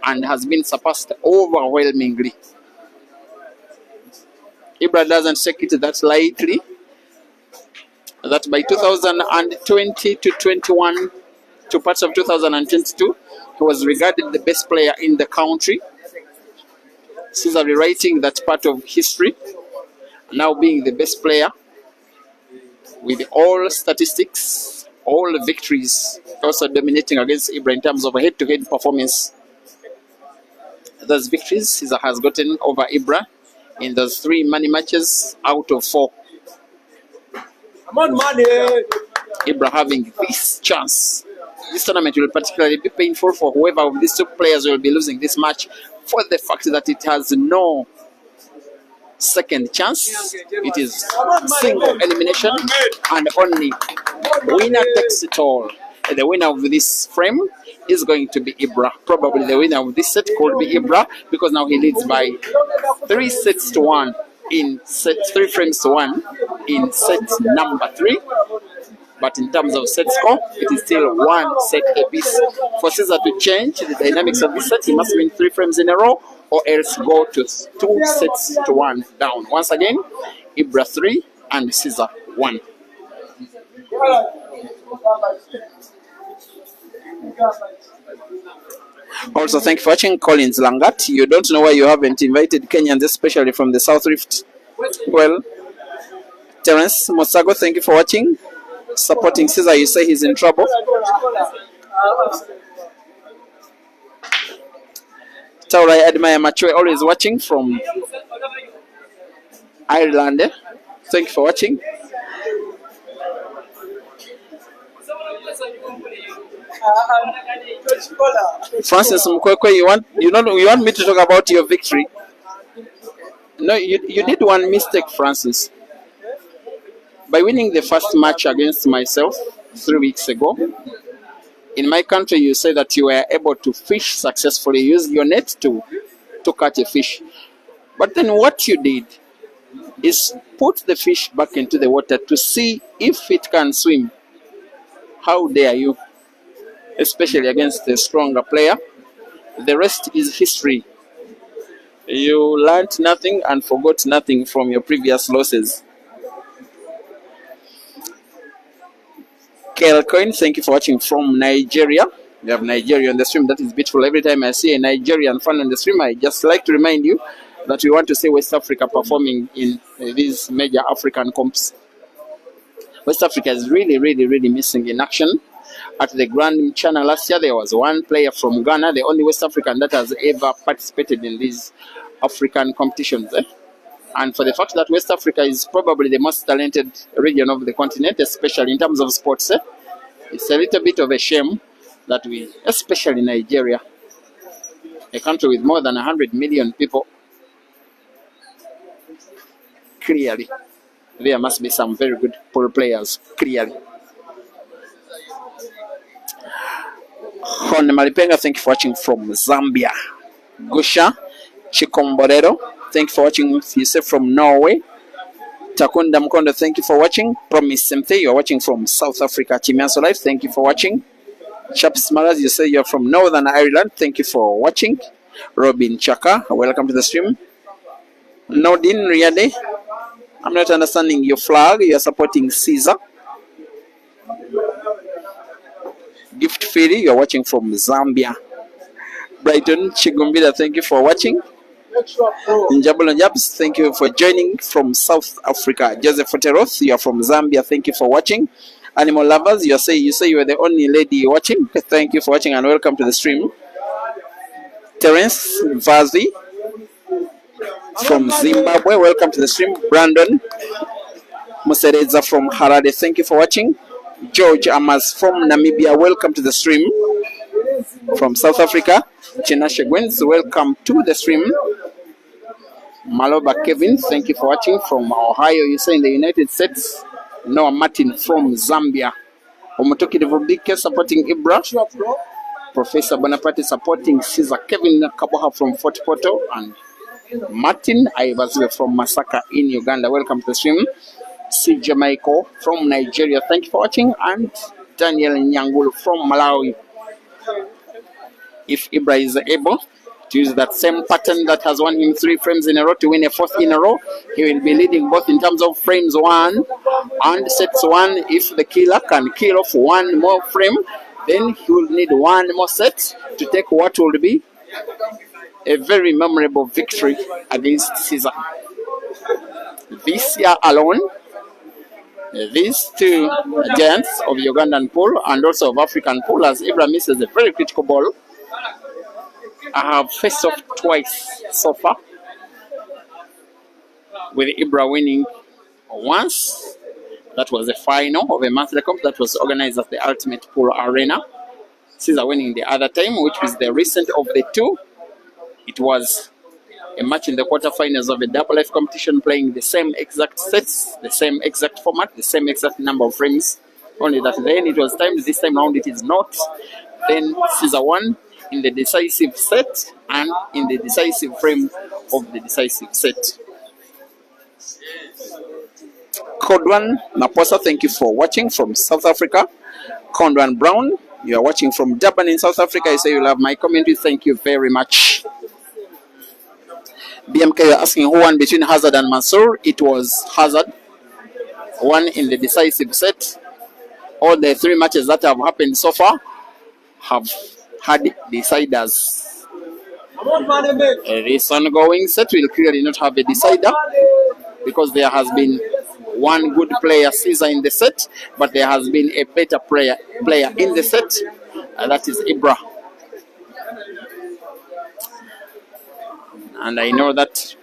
and has been surpassed overwhelmingly. IBRAH doesn't take it that lightly, that by 2020 to 21 to parts of 2022, he was regarded the best player in the country. CEAZER rewriting that part of history, now being the best player with all statistics, all victories, also dominating against IBRAH in terms of a head-to-head performance. Those victories CEAZER has gotten over IBRAH in those 3 money matches out of 4. IBRAH having this chance. This tournament will particularly be painful for whoever of these 2 players will be losing this match, for the fact that it has no second chance. It is single elimination and only winner takes it all. And the winner of this frame is going to be IBRAH. Probably the winner of this set could be IBRAH, because now he leads by 3 sets to 1 in set 3 frames to 1 in set number 3. But in terms of set score, it is still 1 set apiece. For CEAZER to change the dynamics of this set, he must win 3 frames in a row, or else go to 2 sets to 1 down. Once again, IBRAH 3 and CEAZER 1. Also, thank you for watching. Collins Langat, you don't know why you haven't invited Kenyans, especially from the South Rift. Well, Terence Mosago, thank you for watching. Supporting CEAZER, you say he's in trouble. Taurai Admire Machue, always watching from Ireland. Thank you for watching. Francis Mkwekwe, you want me to talk about your victory? No, you did one mistake, Francis. By winning the first match against myself 3 weeks ago, in my country you say that you were able to fish successfully, use your net to catch a fish. But then what you did is put the fish back into the water to see if it can swim. How dare you? Especially against a stronger player. The rest is history. You learned nothing and forgot nothing from your previous losses. Kel Coin, thank you for watching from Nigeria. We have Nigeria on the stream. That is beautiful. Every time I see a Nigerian fan on the stream, I just like to remind you that we want to see West Africa performing in these major African comps. West Africa is really, really, really missing in action. At the Grand Channel last year, there was one player from Ghana, the only West African that has ever participated in these African competitions. And for the fact that West Africa is probably the most talented region of the continent, especially in terms of sports, it's a little bit of a shame that we, especially Nigeria, a country with more than 100 million people, clearly, there must be some very good pool players, clearly. Hon Malipenga, thank you for watching from Zambia. Gusha Chikomborero, thank you for watching. Yusef from Norway. Takunda Mkondo, thank you for watching. Promise Semte, you are watching from South Africa. Chimiaso Life, thank you for watching. Chaps Maras, you say you're from Northern Ireland, thank you for watching. Robin Chaka, welcome to the stream. Nordin Riade, I'm not understanding your flag, you are supporting CEAZER. Gift Fairy, you are watching from Zambia. Brighton Chigumbida, thank you for watching. Njabolo Njabs, thank you for joining from South Africa. Joseph Foteroth, you are from Zambia, thank you for watching. Animal lovers, you say you are the only lady watching. Thank you for watching and welcome to the stream. Terence Vazi from Zimbabwe, welcome to the stream. Brandon Musereza from Harare, thank you for watching. George Amas from Namibia, welcome to the stream. From South Africa, Chinashe Gwens, welcome to the stream. Maloba Kevin, thank you for watching. From Ohio, you say in the United States. Noah Martin from Zambia. Omotoki Devobike supporting IBRAH. Professor Bonaparte supporting CEAZER. Kevin Kaboha from Fort Portal. And Martin Aibazwe from Masaka in Uganda. Welcome to the stream. CJMA from Nigeria. Thank you for watching. And Daniel Nyangul from Malawi. If IBRAH is able to use that same pattern that has won him 3 frames in a row to win a 4th in a row, he will be leading both in terms of frames 1 and sets 1. If the killer can kill off 1 more frame, then he will need 1 more set to take what will be a very memorable victory against CEAZER. This year alone, these 2 giants of Ugandan pool and also of African pool, as IBRAH misses a very critical ball, I have faced off twice so far, with IBRAH winning once. That was the final of a monthly comp that was organized at the Ultimate Pool Arena. CEAZER winning the other time, which was the recent of the 2. It was a match in the quarterfinals of a double life competition, playing the same exact sets, the same exact format, the same exact number of frames. Only that then it was timed. This time round it is not. Then CEAZER won in the decisive set and in the decisive frame of the decisive set. Kodwan Naposa, thank you for watching from South Africa. Conran Brown, you are watching from Durban in South Africa. You say you love my community. Thank you very much. BMK, you are asking who won between Hazard and Mansour. It was Hazard, won in the decisive set. All the 3 matches that have happened so far have had deciders. This ongoing set will clearly not have a decider because there has been 1 good player, CEAZER, in the set, but there has been a better player in the set, that is IBRAH. And I know that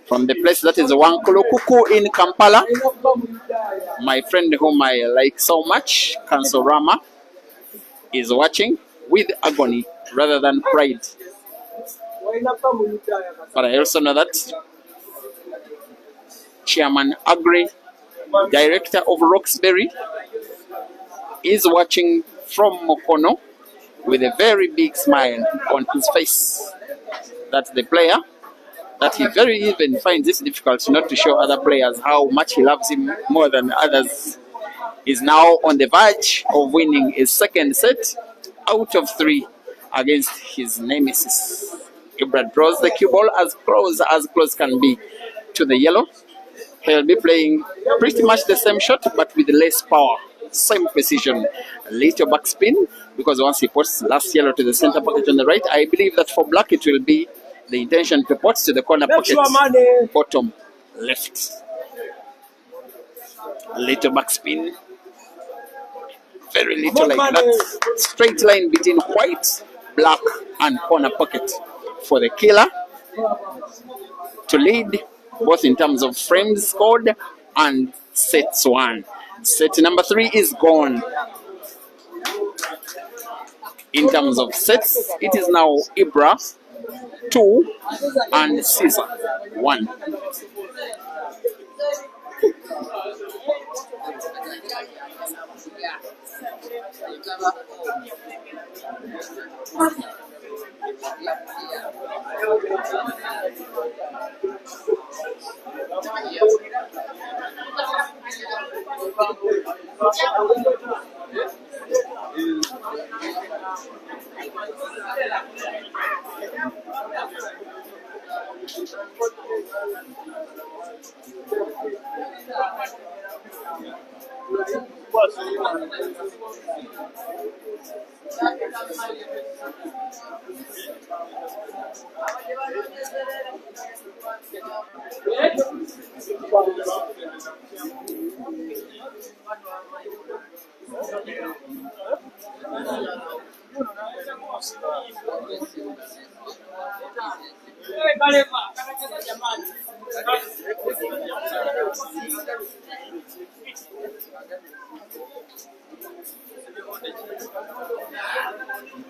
from the place that is Wankulukuku in Kampala, my friend whom I like so much, Kansorama, is watching with agony rather than pride. But I also know that Chairman Agri, Director of Roxbury, is watching from Mokono with a very big smile on his face. That's the player that he very even finds it difficult not to show other players how much he loves him more than others. Is now on the verge of winning his 2nd set out of 3 against his nemesis. IBRAH draws the cue ball as close can be to the yellow. He'll be playing pretty much the same shot but with less power. same position. Little backspin, because once he puts last yellow to the center pocket on the right, I believe that for black it will be the intention to put to the corner pocket, bottom left. Little backspin. Very little like that. Straight line between white, black, and corner pocket for the killer to lead both in terms of frames scored and sets one. Set number 3 is gone. In terms of sets, it is now IBRAH 2 and CEAZER 1.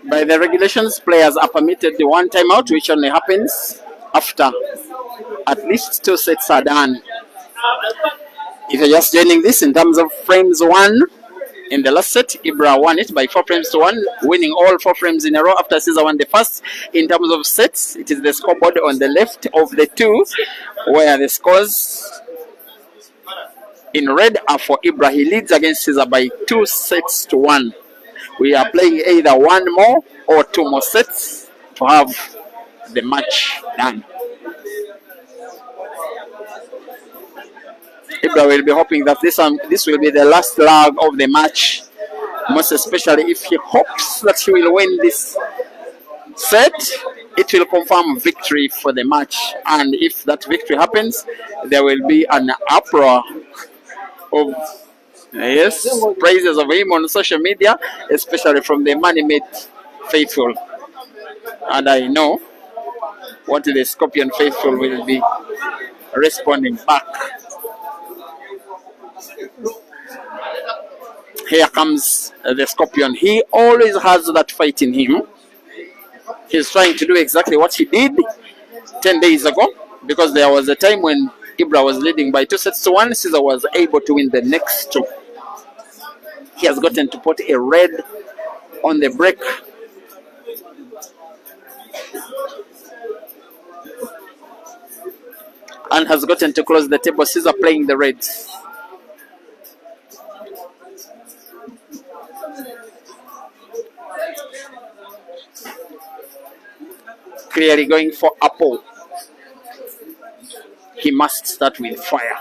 By the regulations, players are permitted the one timeout, which only happens after at least 2 sets are done. If you're just joining this, in terms of frames 1, in the last set, IBRAH won it by 4 frames to 1, winning all 4 frames in a row after CEAZER won the first. In terms of sets, it is the scoreboard on the left of the 2, where the scores in red are for IBRAH. He leads against CEAZER by 2 sets to 1. We are playing either 1 more or 2 more sets to have the match done. IBRAH will be hoping that this will be the last leg of the match, most especially if he hopes that he will win this set. It will confirm victory for the match, and if that victory happens, there will be an uproar of praises of him on social media, especially from the Manimate faithful. And I know what the Scorpion faithful will be responding back. Here comes the Scorpion. He always has that fight in him. He's trying to do exactly what he did 10 days ago, because there was a time when IBRAH was leading by 2 sets to 1. CEAZER was able to win the next 2. He has gotten to put a red on the break. And has gotten to close the table. CEAZER playing the reds. Clearly going for Apple. He must start with fire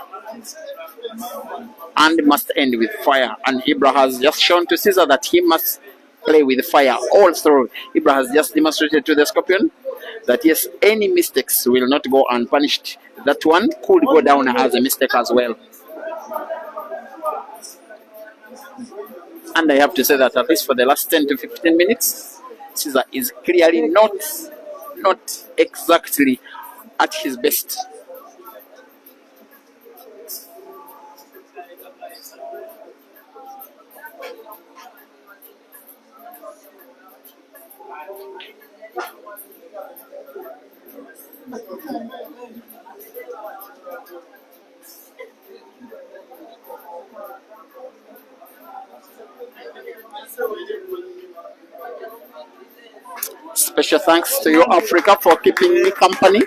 and must end with fire. And IBRAH has just shown to CEAZER that he must play with fire all through. IBRAH has just demonstrated to the Scorpion that yes, any mistakes will not go unpunished. That one could go down as a mistake as well. And I have to say that at least for the last 10 to 15 minutes, CEAZER is clearly not exactly at his best. Special thanks to you, Africa, for keeping me company.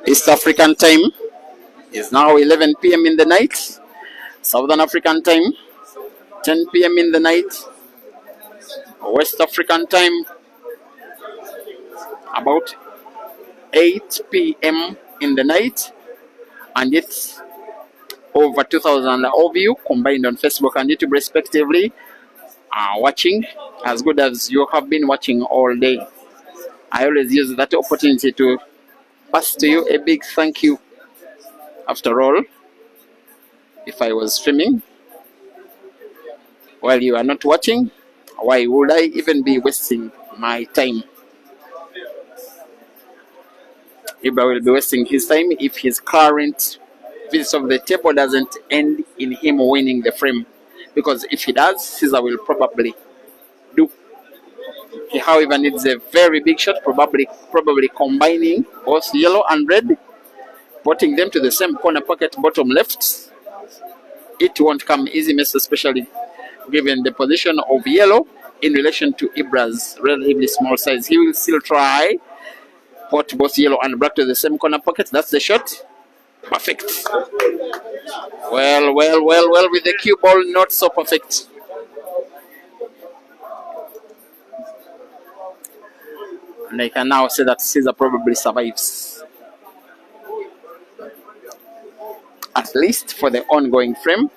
East African time is now 11 p.m. in the night. Southern African time, 10 p.m. in the night. West African time, about 8 p.m. in the night. And it's over 2,000 of you combined on Facebook and YouTube respectively are watching, as good as you have been watching all day. I always use that opportunity to pass to you a big thank you. After all, if I was streaming while you are not watching, why would I even be wasting my time? IBRAH will be wasting his time if his current visit of the table doesn't end in him winning the frame. Because if he does, CEAZER will probably do. He, however, needs a very big shot, probably combining both yellow and red, putting them to the same corner pocket bottom left. It won't come easy, miss, especially given the position of yellow in relation to IBRAH's relatively small size. He will still try, put both yellow and black to the same corner pocket. That's the shot. Perfect. Well, with the cue ball, not so perfect. And I can now say that CEAZER probably survives, at least for the ongoing frame,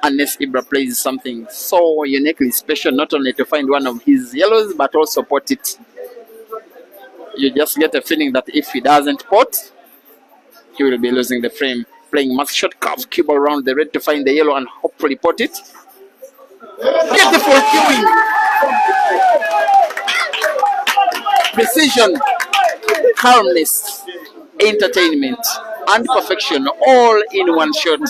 unless IBRAH plays something so uniquely special, not only to find one of his yellows, but also pot it. You just get a feeling that if he doesn't pot, he will be losing the frame. Playing mass shot, curve cue ball around the red to find the yellow and hopefully pot it. Beautiful cueing! Precision, calmness, entertainment, and perfection all in one shot.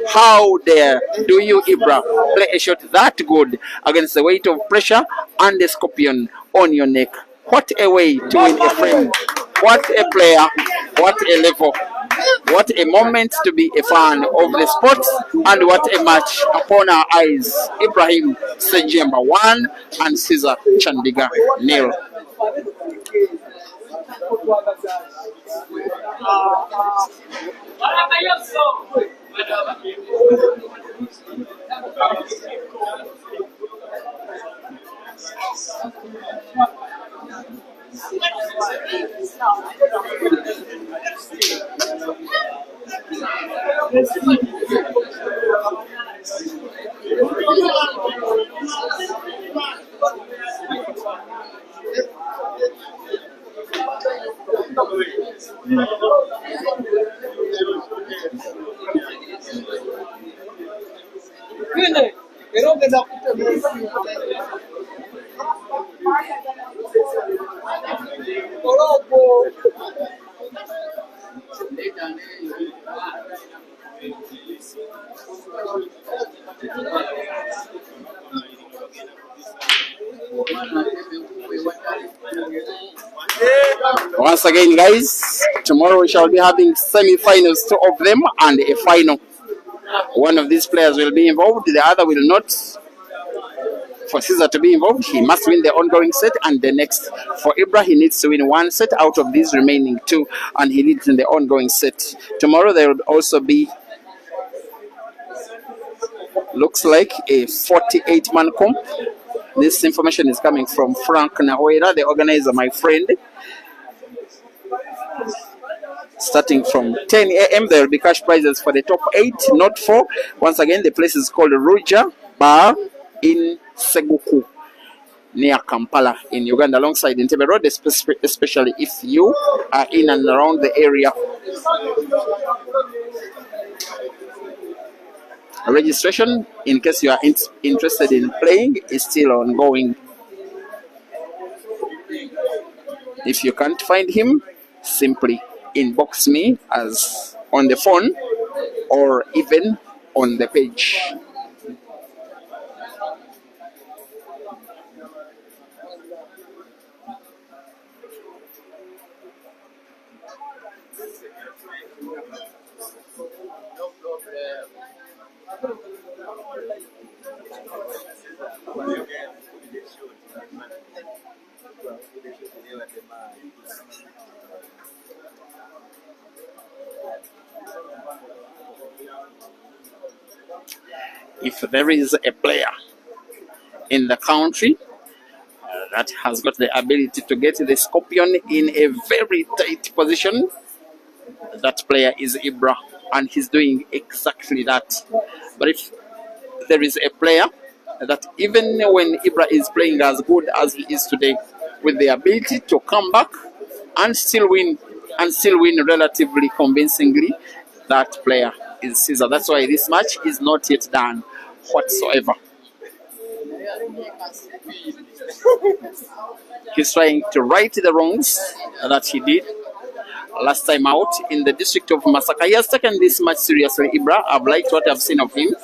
How dare do you, IBRAH, play a shot that good against the weight of pressure and the scorpion on your neck? What a way to win a frame. What a player, what a level, what a moment to be a fan of the sport, and what a match upon our eyes. Ibrahim SEJJEMBA 1 and CEAZER CHANDIGAR 0. Once again, guys, tomorrow we shall be having semi-finals, 2 of them, and a final. One of these players will be involved, the other will not. For CEAZER to be involved, he must win the ongoing set and the next. For IBRAH, he needs to win 1 set out of these remaining 2, and he leads in the ongoing set. Tomorrow there will also be, looks like, a 48-man comp. This information is coming from Frank Nahoera, the organizer, my friend. Starting from 10 a.m. there will be cash prizes for the top 8, not 4. Once again, the place is called Ruja Bar in Seguku, near Kampala in Uganda, alongside Entebbe Road, especially if you are in and around the area. Registration, in case you are interested in playing, is still ongoing. If you can't find him, simply inbox me as on the phone or even on the page. If there is a player in the country that has got the ability to get the scorpion in a very tight position, that player is IBRAH. and he's doing exactly that. But if there is a player that even when IBRAH is playing as good as he is today, with the ability to come back and still win relatively convincingly, that player is CEAZER. That's why this match is not yet done whatsoever. He's trying to right the wrongs that he did last time out in the district of Masaka. He has taken this match seriously, IBRAH. I've liked what I've seen of him.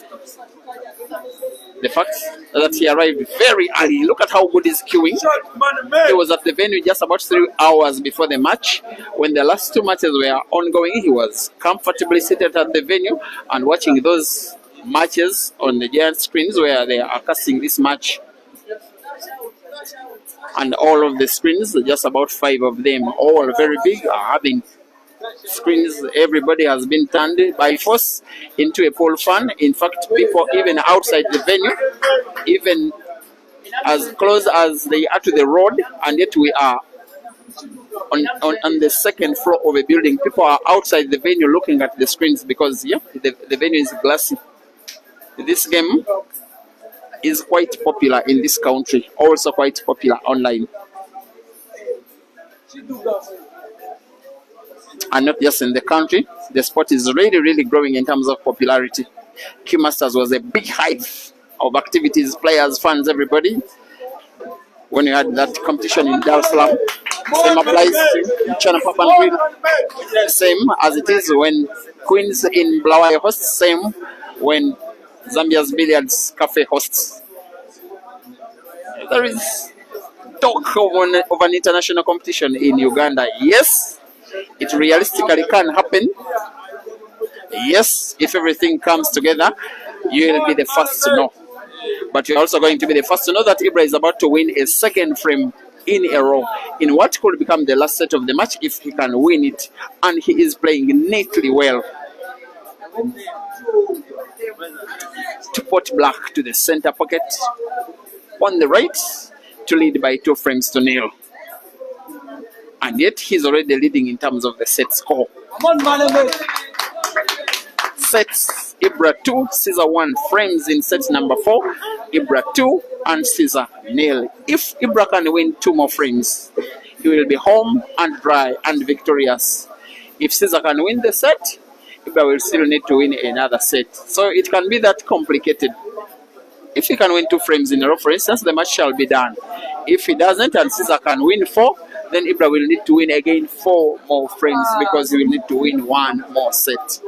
The fact that he arrived very early. Look at how good he's queuing. He was at the venue just about 3 hours before the match. When the last two matches were ongoing, he was comfortably seated at the venue and watching those matches on the giant screens where they are casting this match. And all of the screens, just about 5 of them, all very big, are having screens. Everybody has been turned by force into a pole fan. In fact, people even outside the venue, even as close as they are to the road, and yet we are on the second floor of a building. People are outside the venue looking at the screens because the venue is glassy. This game is quite popular in this country, also quite popular online. And not just in the country, the sport is really growing in terms of popularity. Q Masters was a big hive of activities, players, fans, everybody. When you had that competition in Dar es Salaam, same applies to China Papan. Same as it is when Queens in Bulawayo hosts, same when Zambia's Billiards Cafe hosts. There is talk of an international competition in Uganda. Yes, it realistically can happen. Yes, if everything comes together, you will be the first to know. But you're also going to be the first to know that IBRAH is about to win a second frame in a row in what could become the last set of the match if he can win it. And he is playing neatly well. To pot black to the center pocket on the right to lead by 2 frames to nil. And yet he's already leading in terms of the set score. Sets IBRAH 2, CEAZER 1 frames in set number 4. IBRAH 2 and CEAZER nil. If IBRAH can win 2 more frames, he will be home and dry and victorious. If CEAZER can win the set, IBRAH will still need to win another set. So it can be that complicated. If he can win 2 frames in a row, for instance, the match shall be done. If he doesn't and CEAZER can win 4, then IBRAH will need to win again 4 more frames because he will need to win 1 more set.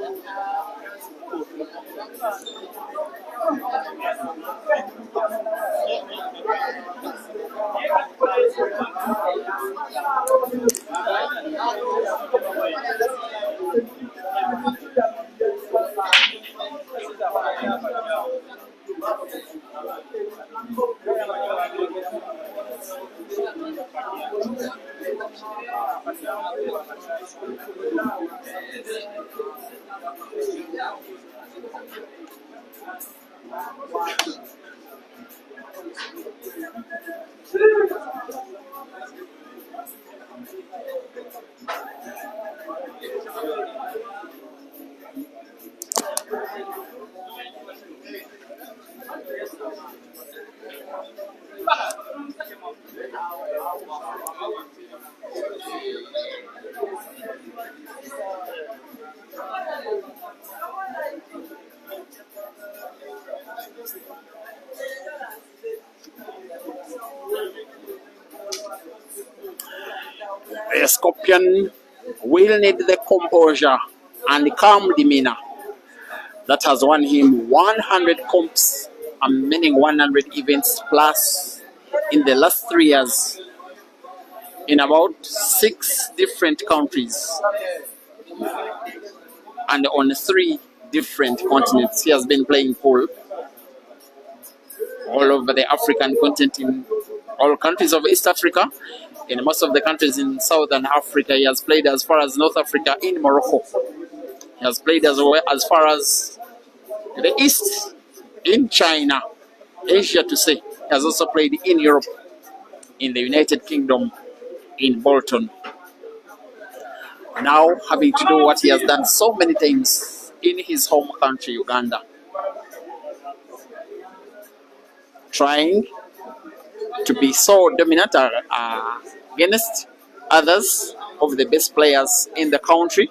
The Scorpion will need the composure and calm demeanor that has won him 100 comps and meaning 100 events plus in the last 3 years in about 6 different countries and on 3 different continents. He has been playing pool all over the African continent, in all countries of East Africa, in most of the countries in Southern Africa. He has played as far as North Africa in Morocco. He has played as far as the East in China, Asia to say. He has also played in Europe, in the United Kingdom, in Bolton. Now having to do what he has done so many times in his home country, Uganda, trying to be so dominant against others of the best players in the country.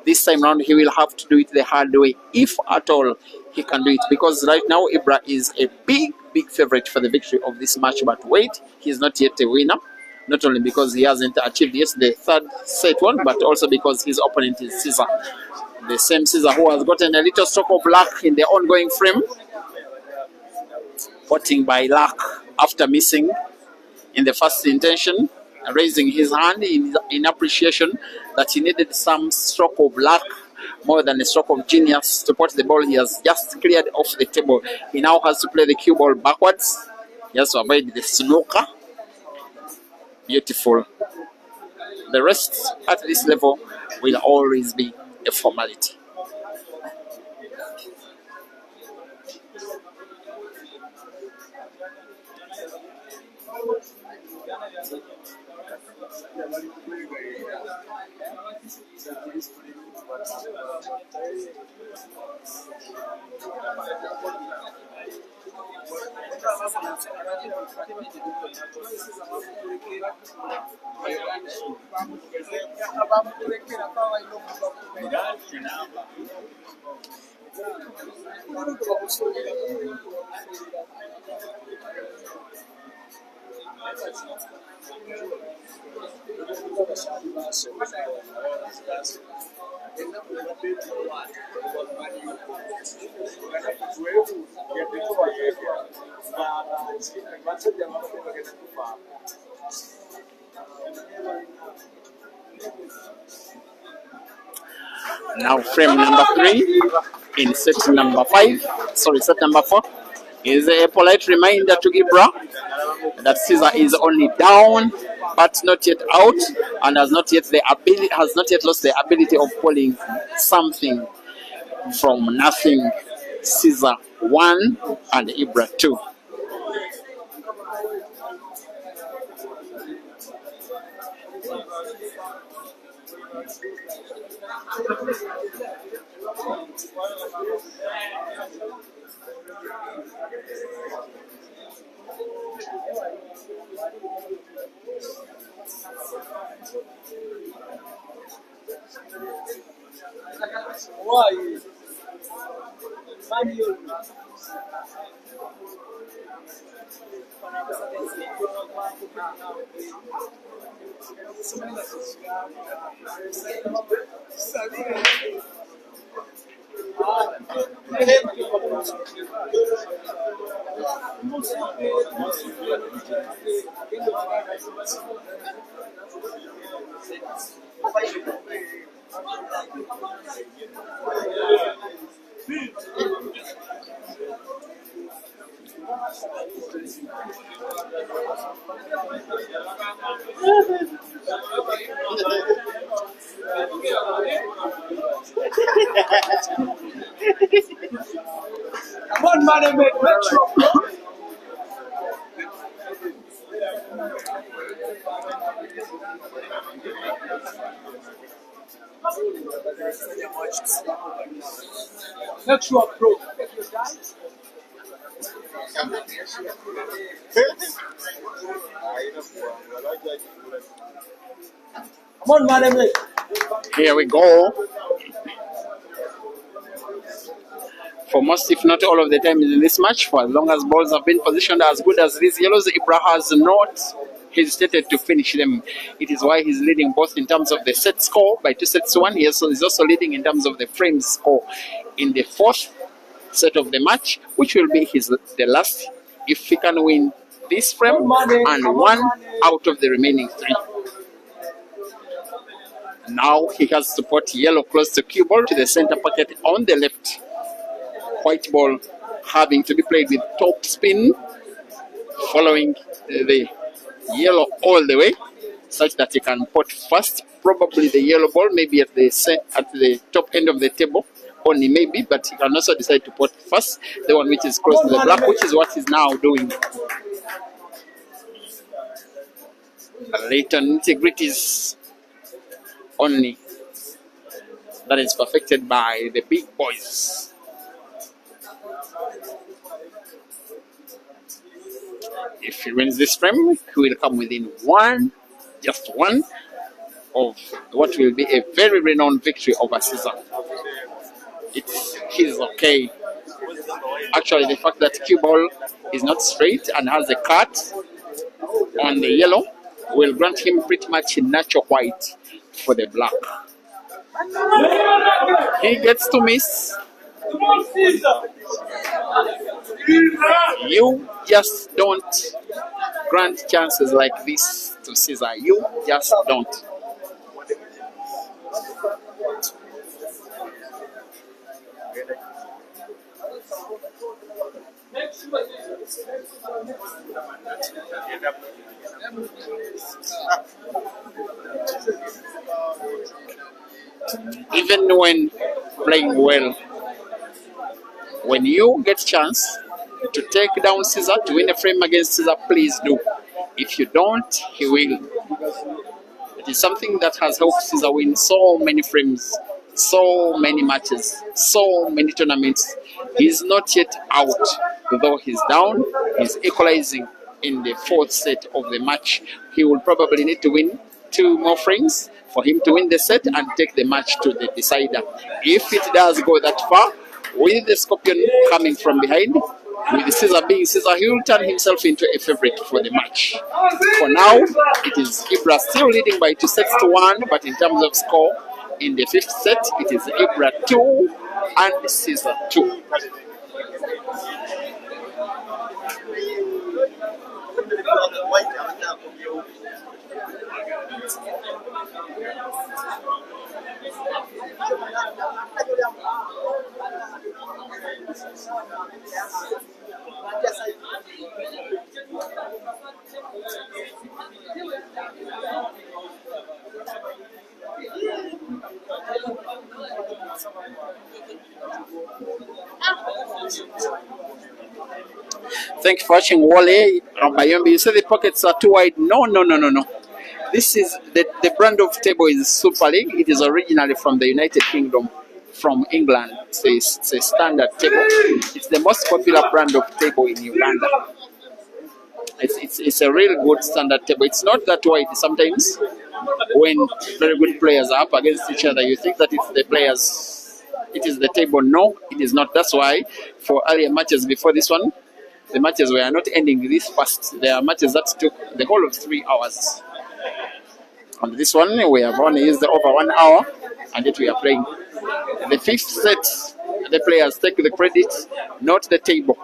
This time round, he will have to do it the hard way, if at all he can do it, because right now IBRAH is a big favorite for the victory of this match. But wait, he is not yet a winner, not only because he hasn't achieved yet the third set one, but also because his opponent is CEAZER, the same CEAZER who has gotten a little stroke of luck in the ongoing frame, potting by luck after missing in the first intention, raising his hand in appreciation that he needed some stroke of luck more than a stroke of genius to pot the ball. He has just cleared off the table. He now has to play the cue ball backwards. He has to avoid the snooker. Beautiful. The rest at this level will always be a formality. Now frame number 3 in set number 4 is a polite reminder to IBRAH that CEAZER is only down but not yet out, and has not yet lost the ability of pulling something from nothing. CEAZER 1 and IBRAH 2. One man make sure. Make sure, bro. Come on, man. Here we go. For most, if not all of the time in this match, for as long as balls have been positioned as good as these yellows, IBRAH has not hesitated to finish them. It is why he's leading both in terms of the set score by 2 sets to 1. He's also leading in terms of the frame score in the 4th set of the match, which will be the last if he can win this frame and 1 out of the remaining 3. Now he has to put yellow close to cue ball to the center pocket on the left. White ball having to be played with top spin, following the yellow all the way, such that you can put first, probably the yellow ball, maybe at the top end of the table, only maybe, but you can also decide to put first the one which is close to the black, which is what he's now doing. Later nitty-gritties only that is perfected by the big boys. If he wins this frame, he will come within one, just one, of what will be a very renowned victory over CEAZER. He's okay. Actually, the fact that cue ball is not straight and has a cut on the yellow will grant him pretty much a natural white for the black. He gets to miss. You just don't grant chances like this to CEAZER. You just don't. Even when playing well, when you get chance to take down CEAZER, to win a frame against CEAZER, please do. If you don't, he will. It is something that has helped CEAZER win so many frames, so many matches, so many tournaments. He's not yet out, though he's down. He's equalizing in the fourth set of the match. He will probably need to win 2 more frames for him to win the set and take the match to the decider. If it does go that far, with the Scorpion coming from behind, with CEAZER being CEAZER, he will turn himself into a favorite for the match. For now, it is IBRAH still leading by 2 sets to 1, but in terms of score, in the 5th set, it is IBRAH 2 and CEAZER 2. Thank you for watching, Wale Rambayombi. You say the pockets are too wide. No. This is the brand of table is Super League. It is originally from the United Kingdom, from England. It's a standard table. It's the most popular brand of table in Uganda. It's a real good standard table. It's not that wide. Sometimes when very good players are up against each other, you think that it's the players, it is the table. No, it is not. That's why for earlier matches before this one, the matches were not ending this fast. There are matches that took the whole of 3 hours. On this one, we have only used over 1 hour, and yet we are playing. The 5th set, the players take the credit, not the table.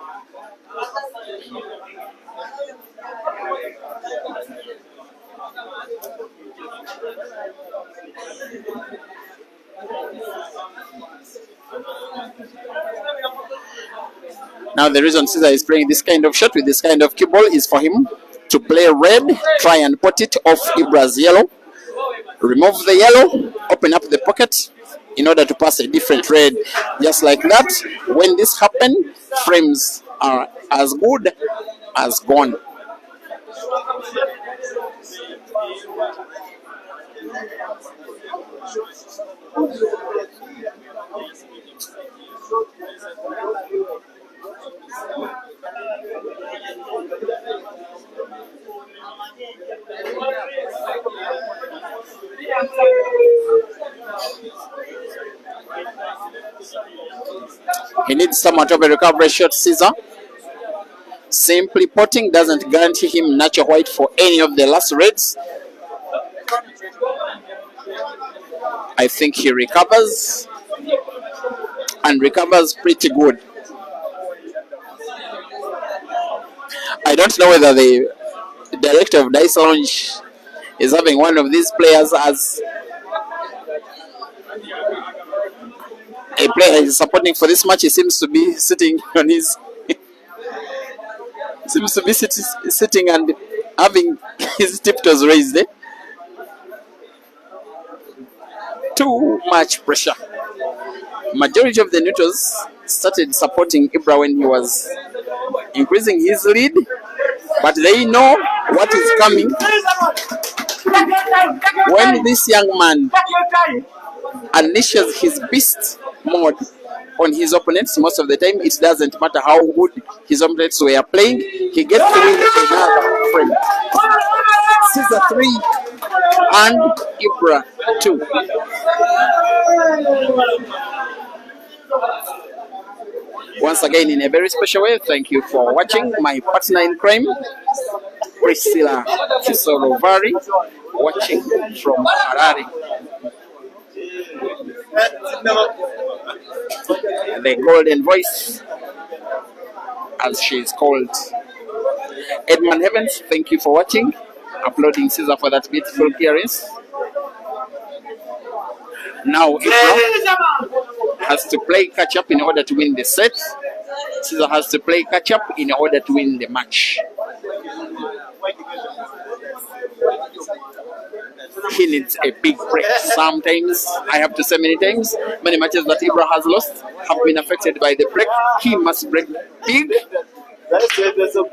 Now the reason CEAZER is playing this kind of shot with this kind of cue ball is for him to play red, try and put it off IBRAH's yellow, remove the yellow, open up the pocket in order to pass a different red. Just like that, when this happens, frames are as good as gone. He needs somewhat of a recovery shot, CEAZER. Simply potting doesn't guarantee him natural white for any of the last reds. I think he recovers, and recovers pretty good. I don't know whether the director of Dice Lounge is having one of these players as a player he's supporting for this match. He seems to be sitting on his sitting and having his tiptoes raised. Too much pressure. Majority of the neutrals started supporting IBRAH when he was increasing his lead, but they know what is coming when this young man unleashes his beast mode on his opponents. Most of the time, it doesn't matter how good his opponents were playing, he gets to win another frame. Caesar 3 and IBRAH 2. Once again, in a very special way, thank you for watching. My partner in crime, Priscilla Kisorovari, watching from Harare. The golden voice, as she is called. Edmund Heavens, thank you for watching. Uploading Caesar for that beautiful clearance. Now IBRAH has to play catch up in order to win the set. Caesar has to play catch up in order to win the match. He needs a big break. Sometimes, I have to say many times, many matches that IBRAH has lost have been affected by the break. He must break big.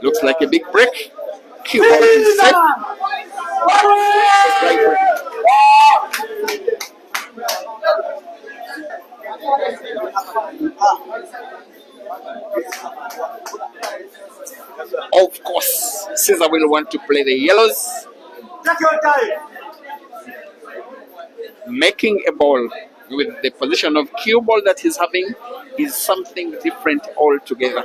Looks like a big break. Cue ball is set. Of course, Caesar will want to play the yellows. Making a ball with the position of cue ball that he's having is something different altogether.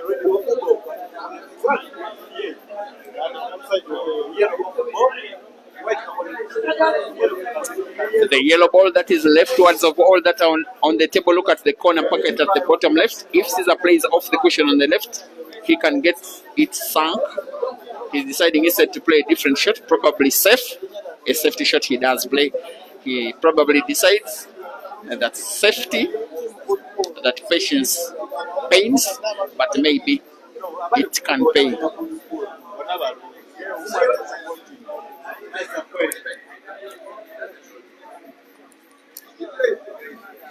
The yellow ball that is leftwards of all that on the table, look at the corner pocket at the bottom left. If Caesar plays off the cushion on the left, he can get it sunk. He's deciding instead to play a different shot, probably safe. A safety shot he does play. He probably decides that safety, that patience pains, but maybe it can pay.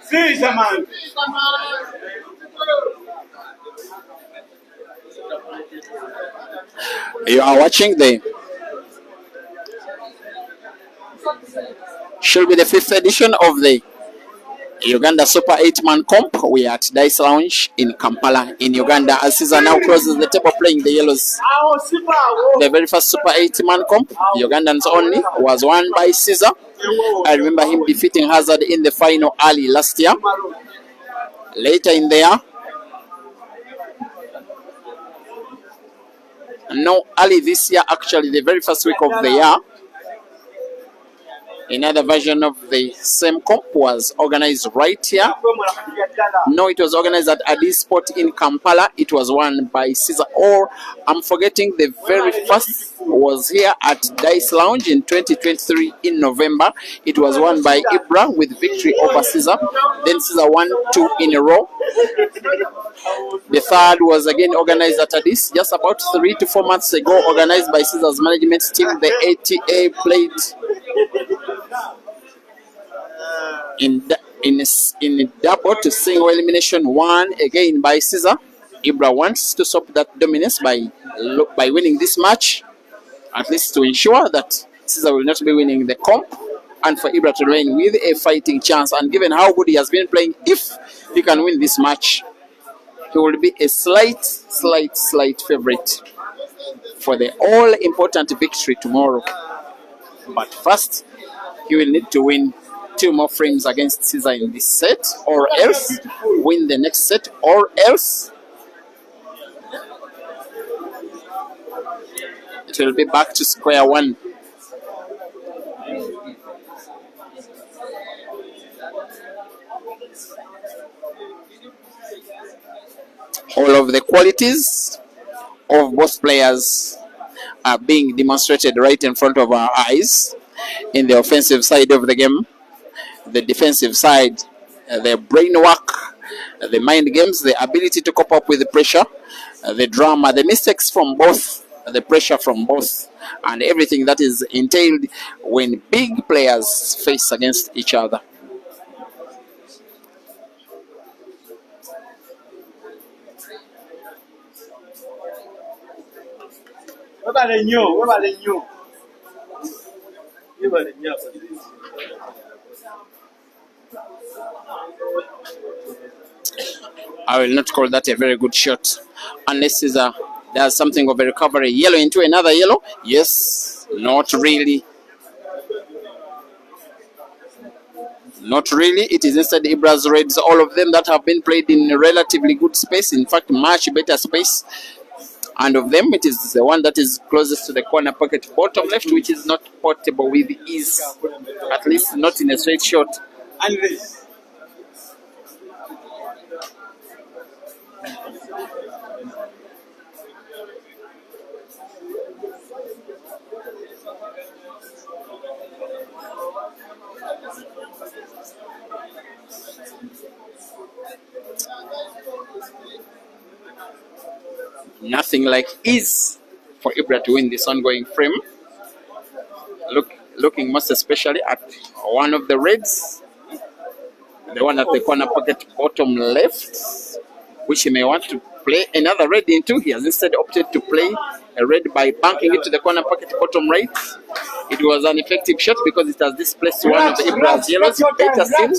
CEAZER, man. You are watching the should be the 5th edition of the Uganda Super 8-man comp. We are at Dice Lounge in Kampala in Uganda as Caesar now closes the table playing the yellows. The very first Super 8-man comp, Ugandans only, was won by Caesar. I remember him defeating Hazard in the final early last year. Later in the year, no, early this year, actually the very first week of the year, another version of the same comp was organized right here. No, it was organized at Addis Sport in Kampala. It was won by Caesar. Or I'm forgetting, the very first was here at Dice Lounge in 2023 in November. It was won by IBRAH with victory over Caesar. Then Caesar won 2 in a row. The third was again organized at Addis just about 3 to 4 months ago, organized by Caesar's management team. The ATA played in double to single elimination, won again by Caesar. IBRAH wants to stop that dominance by winning this match, at least to ensure that Caesar will not be winning the comp, and for IBRAH to remain with a fighting chance. And given how good he has been playing, if he can win this match, he will be a slight favorite for the all-important victory tomorrow. But first, he will need to win 2 more frames against Caesar in this set, or else win the next set, or else it will be back to square one. All of the qualities of both players are being demonstrated right in front of our eyes. In the offensive side of the game, the defensive side, the brain work, the mind games, the ability to cope up with the pressure, the drama, the mistakes from both, the pressure from both, and everything that is entailed when big players face against each other. I will not call that a very good shot. Unless CEAZER does something of a recovery. Yellow into another yellow. Yes, not really. Not really. It is instead IBRAH's reds, all of them that have been played in relatively good space. In fact, much better space. And of them, it is the one that is closest to the corner pocket bottom left, which is not portable with ease. At least not in a straight shot. Nothing like ease for IBRAH to win this ongoing frame. Looking most especially at one of the reds, the one at the corner pocket bottom left, which he may want to play another red into. He has instead opted to play a red by banking it to the corner pocket bottom right. It was an effective shot because it has displaced one of the IBRAH's yellows. Better still,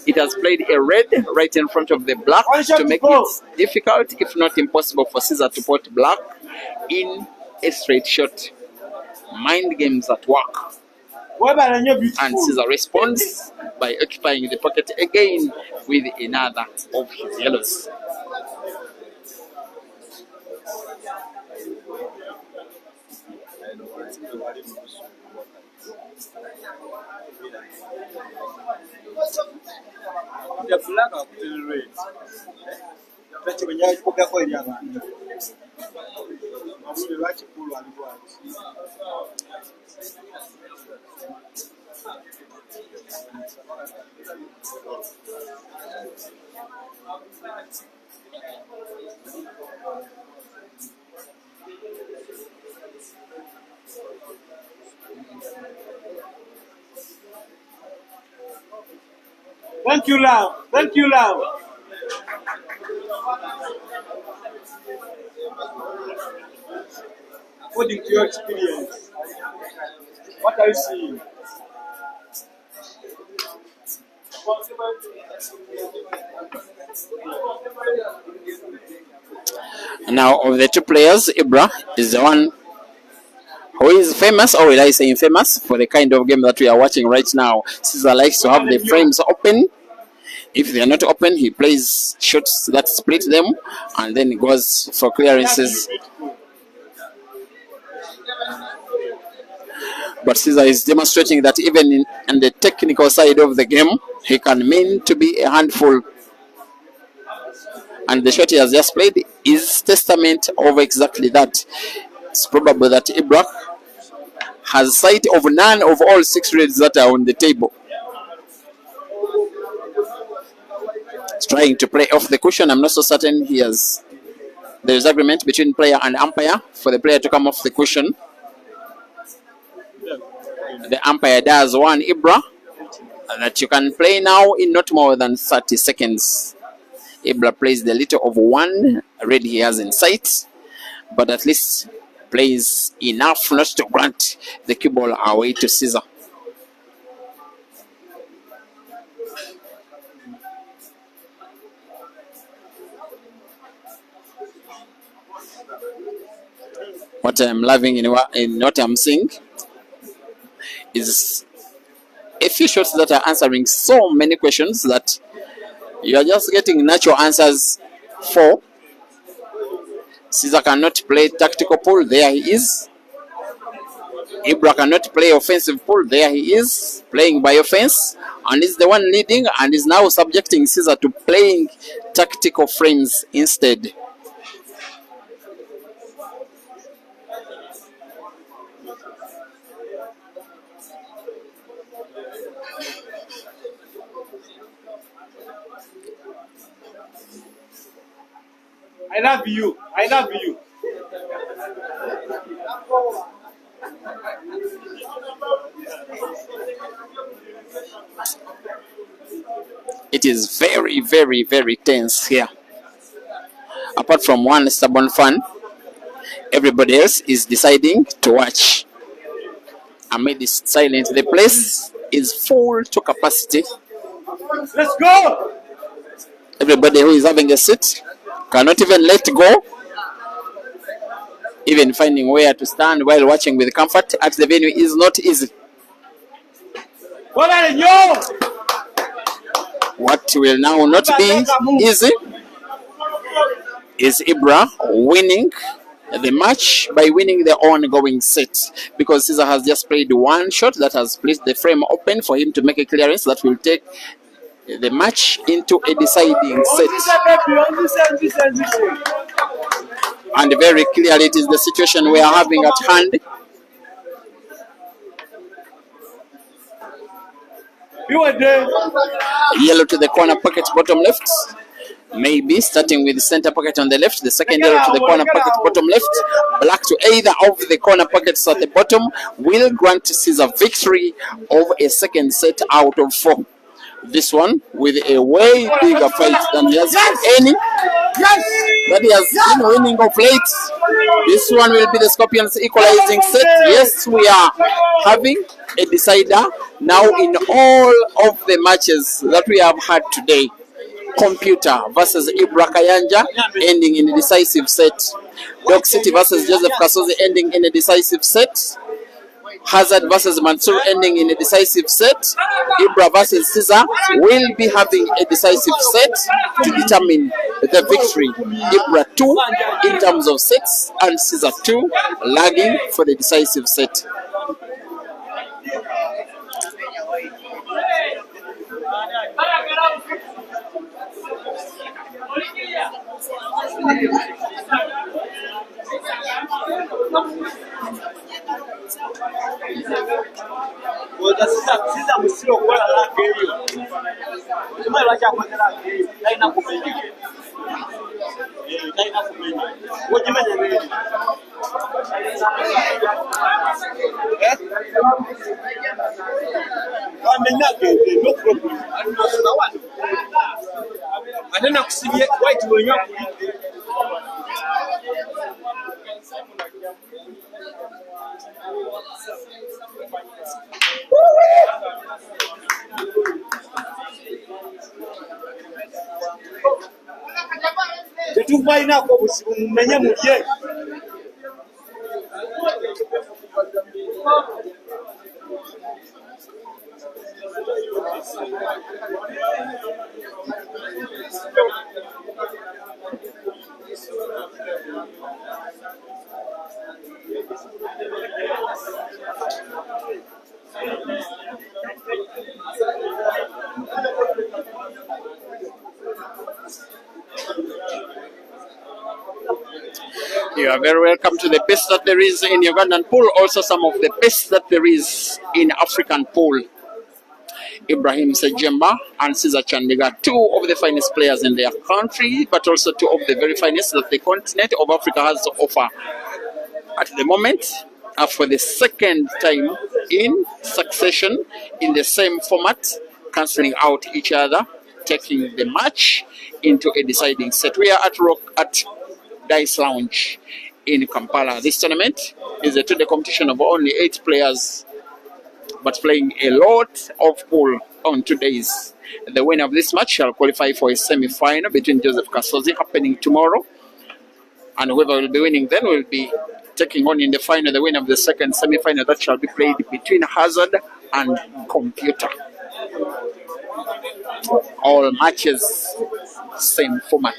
it has played a red right in front of the black to make it difficult, if not impossible, for CEAZER to put black in a straight shot. Mind games at work. And CEAZER responds by occupying the pocket again with another of his yellows. Thank you, love. Thank you, love. According to your experience, what are you seeing? Now, of the two players, IBRAH is the one who is famous, or will I say infamous, for the kind of game that we are watching right now. CEAZER likes to have the frames open. If they are not open, he plays shots that split them, and then he goes for clearances. But CEAZER is demonstrating that even in the technical side of the game, he can mean to be a handful. And the shot he has just played is testament of exactly that. It's probable that IBRAH has sight of none of all 6 reds that are on the table. He's trying to play off the cushion. I'm not so certain he has. There's agreement between player and umpire for the player to come off the cushion. The umpire does warn IBRAH that you can play now in not more than 30 seconds. IBRAH plays the little of 1 red he has in sight, but at least plays enough not to grant the cue ball away to CEAZER. What I'm loving in what I'm seeing is a few shots that are answering so many questions that you are just getting natural answers for. CEAZER cannot play tactical pool, there he is. IBRAH cannot play offensive pool, there he is, playing by offense, and is the one leading, and is now subjecting CEAZER to playing tactical frames instead. I love you. I love you. It is very, very, very tense here. Apart from one stubborn fan, everybody else is deciding to watch. Amid this silence, the place is full to capacity. Let's go! Everybody who is having a seat cannot even let go, even finding where to stand while watching with comfort at the venue is not easy. What will now not be easy is IBRAH winning the match by winning the ongoing set, because CEAZER has just played one shot that has placed the frame open for him to make a clearance that will take the match into a deciding set. And very clearly it is the situation we are having at hand. Yellow to the corner pocket bottom left, maybe starting with the center pocket on the left, the second yellow to the corner pocket bottom left, black to either of the corner pockets at the bottom will grant CEAZER victory of a second set out of 4. This one with a way bigger fight than he has any that he has been winning of late. This one will be the Scorpions equalizing set. Yes, we are having a decider now in all of the matches that we have had today. Computer versus IBRAH Kayanja ending in a decisive set. Dog City versus Joseph Kasozi ending in a decisive set. Hazard versus Mansour ending in a decisive set. IBRAH versus CEAZER will be having a decisive set to determine the victory. IBRAH 2 in terms of sets and CEAZER 2 lagging for the decisive set. You are very welcome to the best that there is in Ugandan pool, also some of the best that there is in African pool. Ibrahim SEJJEMBA and CEAZER CHANDIGAR, 2 of the finest players in their country, but also 2 of the very finest that the continent of Africa has to offer. At the moment, for the second time in succession in the same format, cancelling out each other, taking the match into a deciding set. We are at Dice Lounge in Kampala. This tournament is a 2-day competition of only 8 players, but playing a lot of pool on 2 days. The winner of this match shall qualify for a semi-final between Joseph Kasozi happening tomorrow, and whoever will be winning then will be taking on in the final the winner of the second semi-final that shall be played between Hazard and Computer. All matches, same format.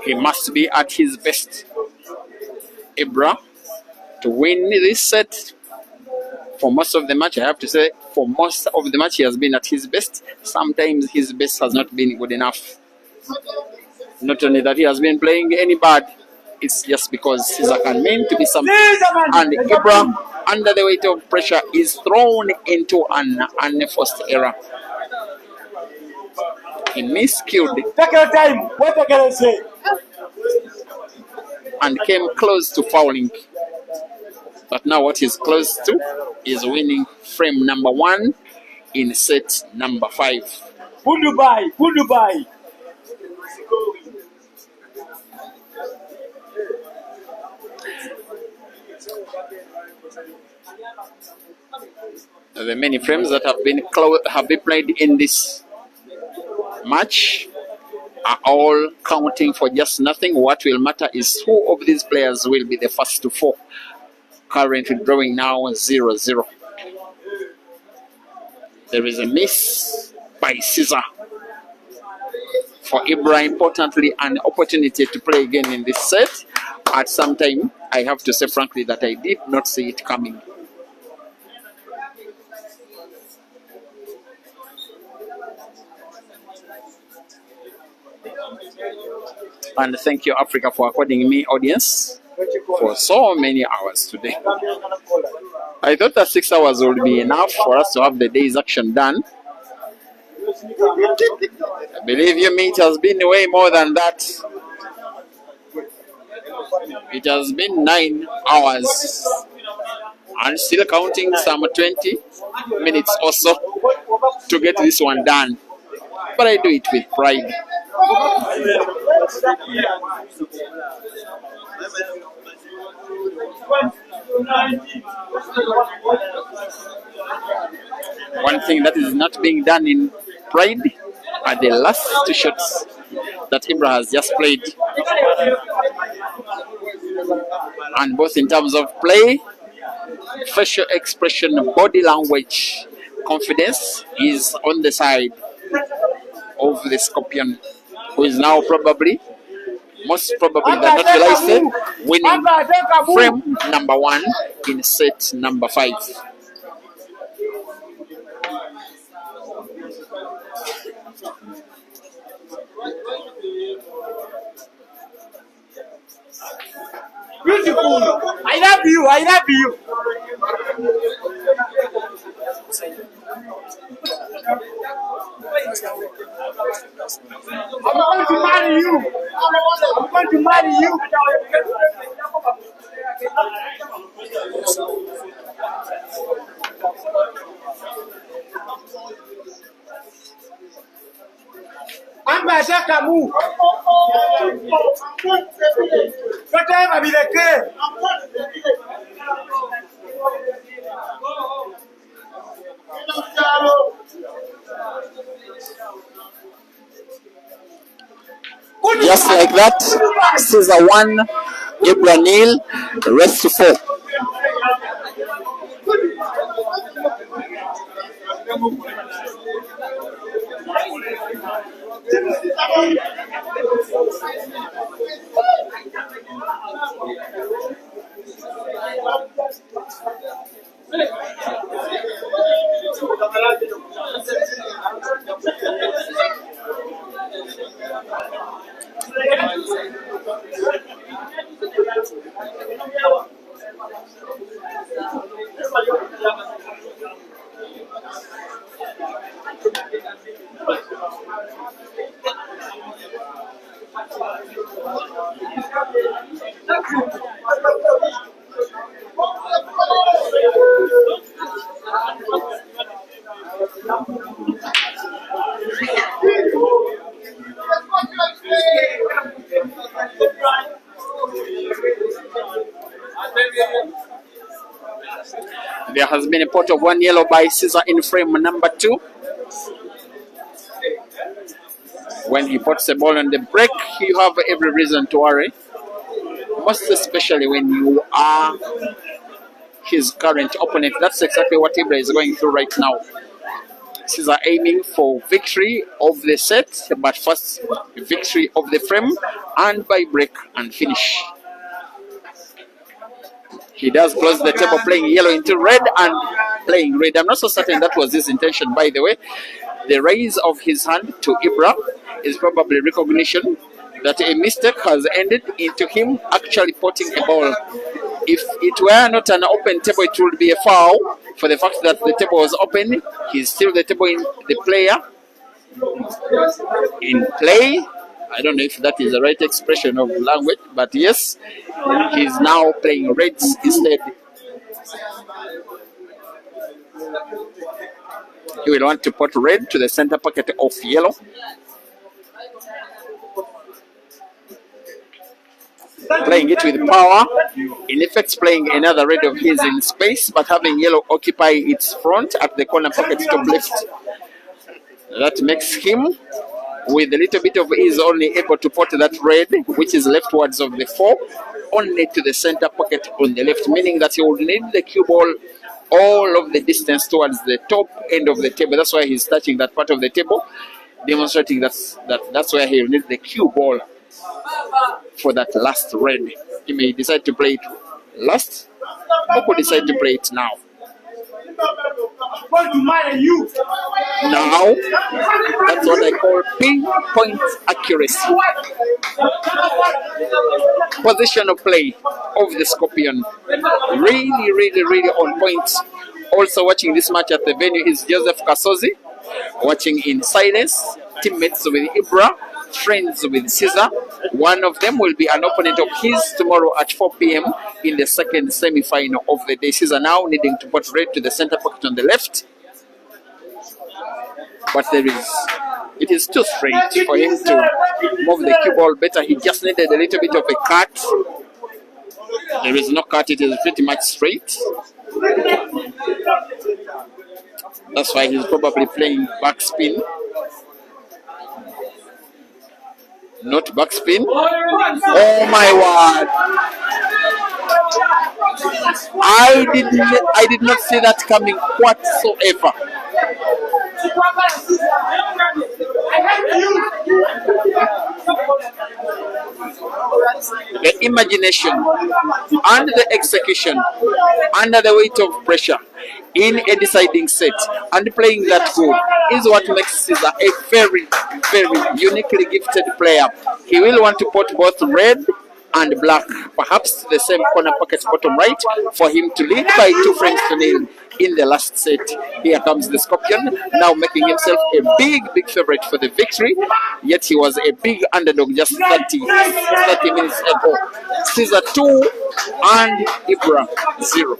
He must be at his best, IBRAH, to win this set. For most of the match, I have to say, for most of the match, he has been at his best. Sometimes his best has not been good enough. Not only that he has been playing any bad, it's just because CEAZER can mean to be something. And IBRAH, under the weight of pressure, is thrown into an unforced error. He miscued. Take your time. What I can say? And came close to fouling. But now what he's close to is winning frame number 1 in set number 5. Goodbye. Goodbye. The many frames that have been played in this match are all counting for just nothing. What will matter is who of these players will be the first to fall. Currently drawing now 0-0. There is a miss by CEAZER. For IBRAH, importantly, an opportunity to play again in this set. At some time, I have to say frankly that I did not see it coming. And thank you, Africa, for according me audience for so many hours today. I thought that 6 hours would be enough for us to have the day's action done. Believe you me, it has been way more than that. It has been 9 hours and still counting some 20 minutes or so to get this one done. But I do it with pride. One thing that is not being done in pride are the last 2 shots that IBRAH has just played. And both in terms of play, facial expression, body language, confidence is on the side of the Scorpion, who is now most probably the not realized, winning frame number 1 in set number 5. Beautiful. I love you. I love you. I'm going to marry you. I'm going to marry you. Amba shaka mu. Kata bileke. Just like that, CEAZER 1, IBRAH nil, rest to 4. There has been a pot of 1 yellow by CEAZER in frame number 2. When he puts the ball on the break, you have every reason to worry. Most especially when you are his current opponent. That's exactly what IBRAH is going through right now. CEAZER aiming for victory of the set, but first victory of the frame, and by break and finish. He does close the table, playing yellow into red and playing red. I'm not so certain that was his intention, by the way. The raise of his hand to IBRAH is probably recognition that a mistake has ended into him actually potting a ball. If it were not an open table, it would be a foul. For the fact that the table was open, he's still the table in the player. in play. I don't know if that is the right expression of language, but yes, he's now playing reds instead. He will want to put red to the center pocket of yellow. Playing it with power, in effect playing another red of his in space, but having yellow occupy its front at the corner pocket top left. That makes him, with a little bit of ease, only able to put that red, which is leftwards of the 4, only to the center pocket on the left, meaning that he will need the cue ball all of the distance towards the top end of the table. That's why he's touching that part of the table, demonstrating that's where he'll need the cue ball for that last red. He may decide to play it last, or could decide to play it now. Now, that's what I call pinpoint accuracy. Position of play of the Scorpion. Really, really, really on point. Also watching this match at the venue is Joseph Kasozi. Watching in silence, teammates with IBRAH, friends with CEAZER. One of them will be an opponent of his tomorrow at 4 p.m. in the second semi-final of the day. CEAZER now needing to put red to the center pocket on the left. But it is too straight for him to move the cue ball better. He just needed a little bit of a cut. There is no cut, it is pretty much straight. That's why he's probably playing backspin. Not backspin. Oh my word! I did not see that coming whatsoever. The imagination and the execution under the weight of pressure in a deciding set and playing that good is what makes CEAZER a very, very uniquely gifted player. He will want to put both red and black, perhaps the same corner pocket bottom right, for him to lead by 2-0 in the last set. Here comes the Scorpion, now making himself a big, big favorite for the victory, yet he was a big underdog just 30 minutes ago. CEAZER 2 and IBRAH 0.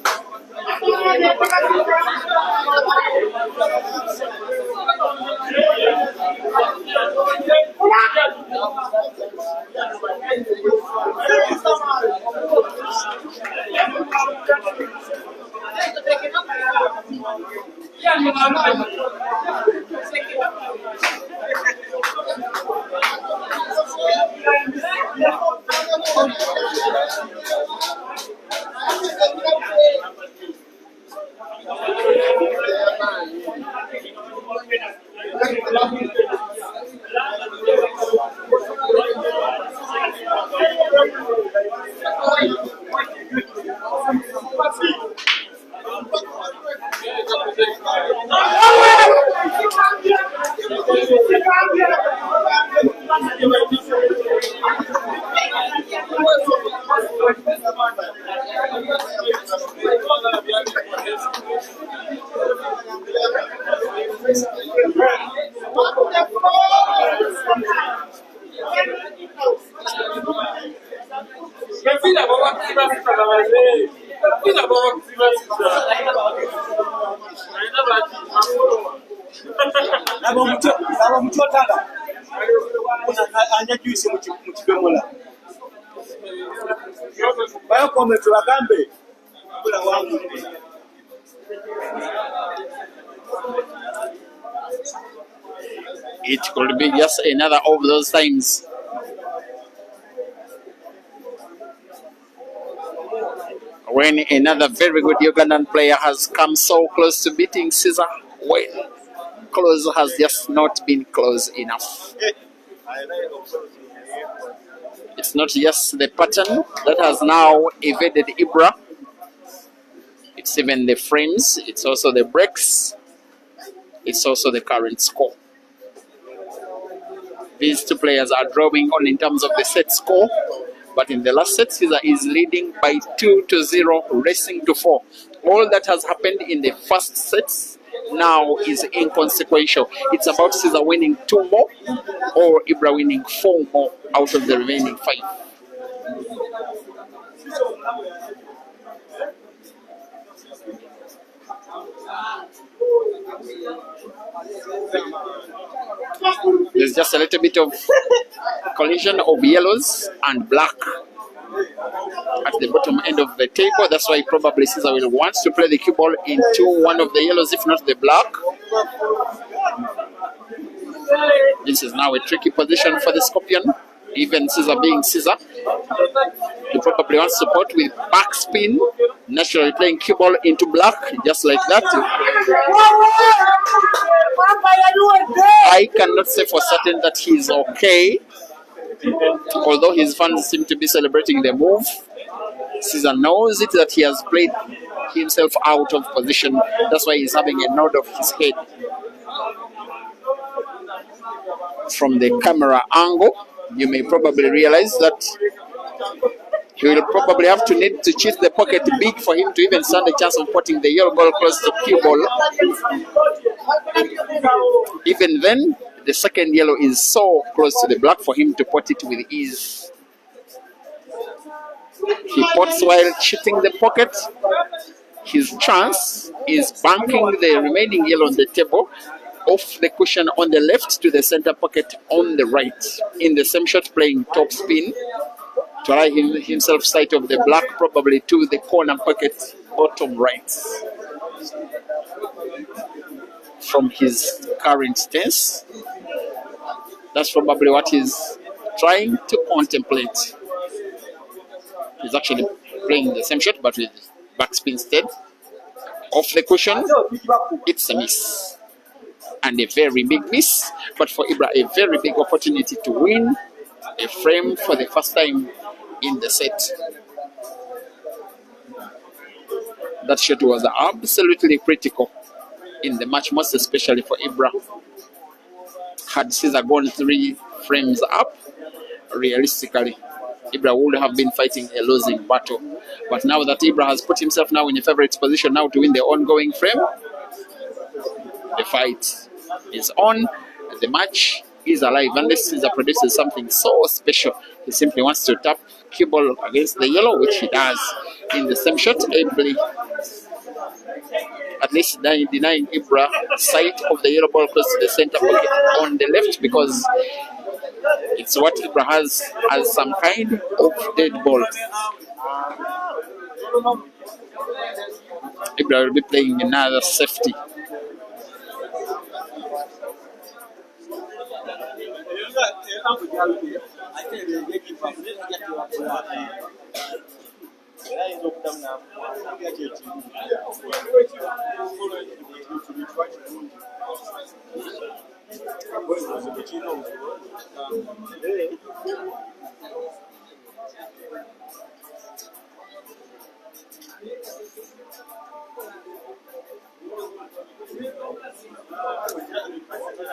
It could be just another of those times when another very good Ugandan player has come so close to beating CEAZER, when close has just not been close enough. It's not just the pattern that has now evaded IBRAH. It's even the frames, it's also the breaks, it's also the current score. These two players are drawing on in terms of the set score, but in the last set, CEAZER is leading by 2-0, racing to 4. All that has happened in the first sets now is inconsequential. It's about Caesar winning 2 more or IBRAH winning 4 more out of the remaining 5. There's just a little bit of collision of yellows and black at the bottom end of the table. That's why probably Caesar will want to play the cue ball into one of the yellows, if not the black. This is now a tricky position for the Scorpion. Even Caesar being Caesar, he probably wants support with backspin, naturally playing cue ball into black, just like that. I cannot say for certain that he's okay, although his fans seem to be celebrating the move. Caesar knows it, that he has played himself out of position. That's why he's having a nod of his head. From the camera angle, you may probably realize that he will probably have to need to cheat the pocket big for him to even stand a chance of putting the yellow ball close to cue ball. Even then, the second yellow is so close to the black for him to put it with ease. He pots while cheating the pocket. His chance is banking the remaining yellow on the table off the cushion on the left to the center pocket on the right. In the same shot, playing top spin to allow himself sight of the black, probably to the corner pocket bottom right. From his current stance, that's probably what he's trying to contemplate. He's actually playing the same shot but with backspin instead. Off the cushion, it's a miss. And a very big miss, but for IBRAH, a very big opportunity to win a frame for the first time in the set. That shot was absolutely critical in the match, most especially for IBRAH. Had Caesar gone 3 frames up, realistically, IBRAH would have been fighting a losing battle. But now that IBRAH has put himself now in a favorite position now to win the ongoing frame, the fight is on, the match is alive. Unless Caesar produces something so special, he simply wants to tap cue ball against the yellow, which he does in the same shot, ably at least denying IBRAH sight of the yellow ball close to the center pocket on the left, because it's what IBRAH has as some kind of dead ball. IBRAH will be playing another safety.